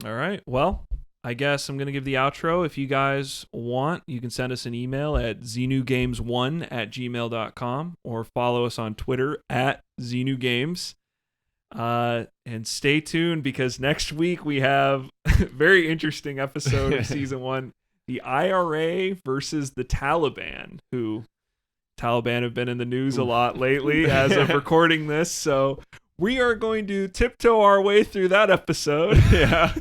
All right. Well, I guess I'm going to give the outro. If you guys want, you can send us an email at zenugames1@gmail.com or follow us on Twitter at zenugames. And stay tuned, because next week we have a very interesting episode of season 1. The IRA versus the Taliban, who Taliban have been in the news a lot lately as of recording this. So we are going to tiptoe our way through that episode. Yeah.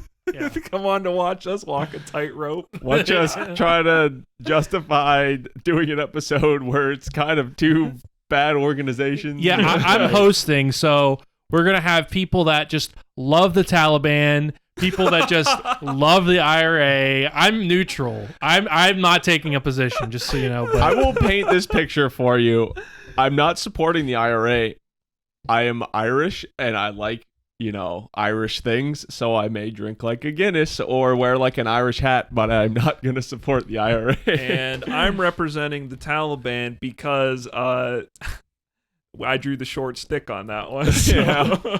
Come on to watch us walk a tightrope. Watch us try to justify doing an episode where it's kind of 2 bad organizations. Yeah, I'm hosting, so we're going to have people that just love the Taliban, people that just love the IRA. I'm neutral. I'm not taking a position, just so you know. But I will paint this picture for you. I'm not supporting the IRA. I am Irish, and I like, Irish things, so I may drink like a Guinness or wear like an Irish hat, but I'm not going to support the IRA. And I'm representing the Taliban because I drew the short stick on that one. So. Yeah.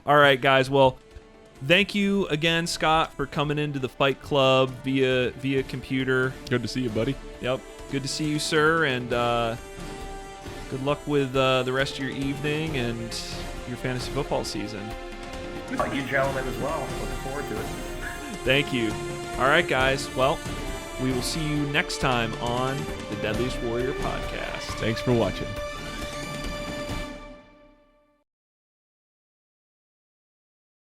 All right, guys. Well, thank you again, Scott, for coming into the Fight Club via computer. Good to see you, buddy. Yep. Good to see you, sir, and good luck with the rest of your evening and your fantasy football season. You gentlemen as well. Looking forward to it. Thank you. All right, guys. Well, we will see you next time on the Deadliest Warrior podcast. Thanks for watching.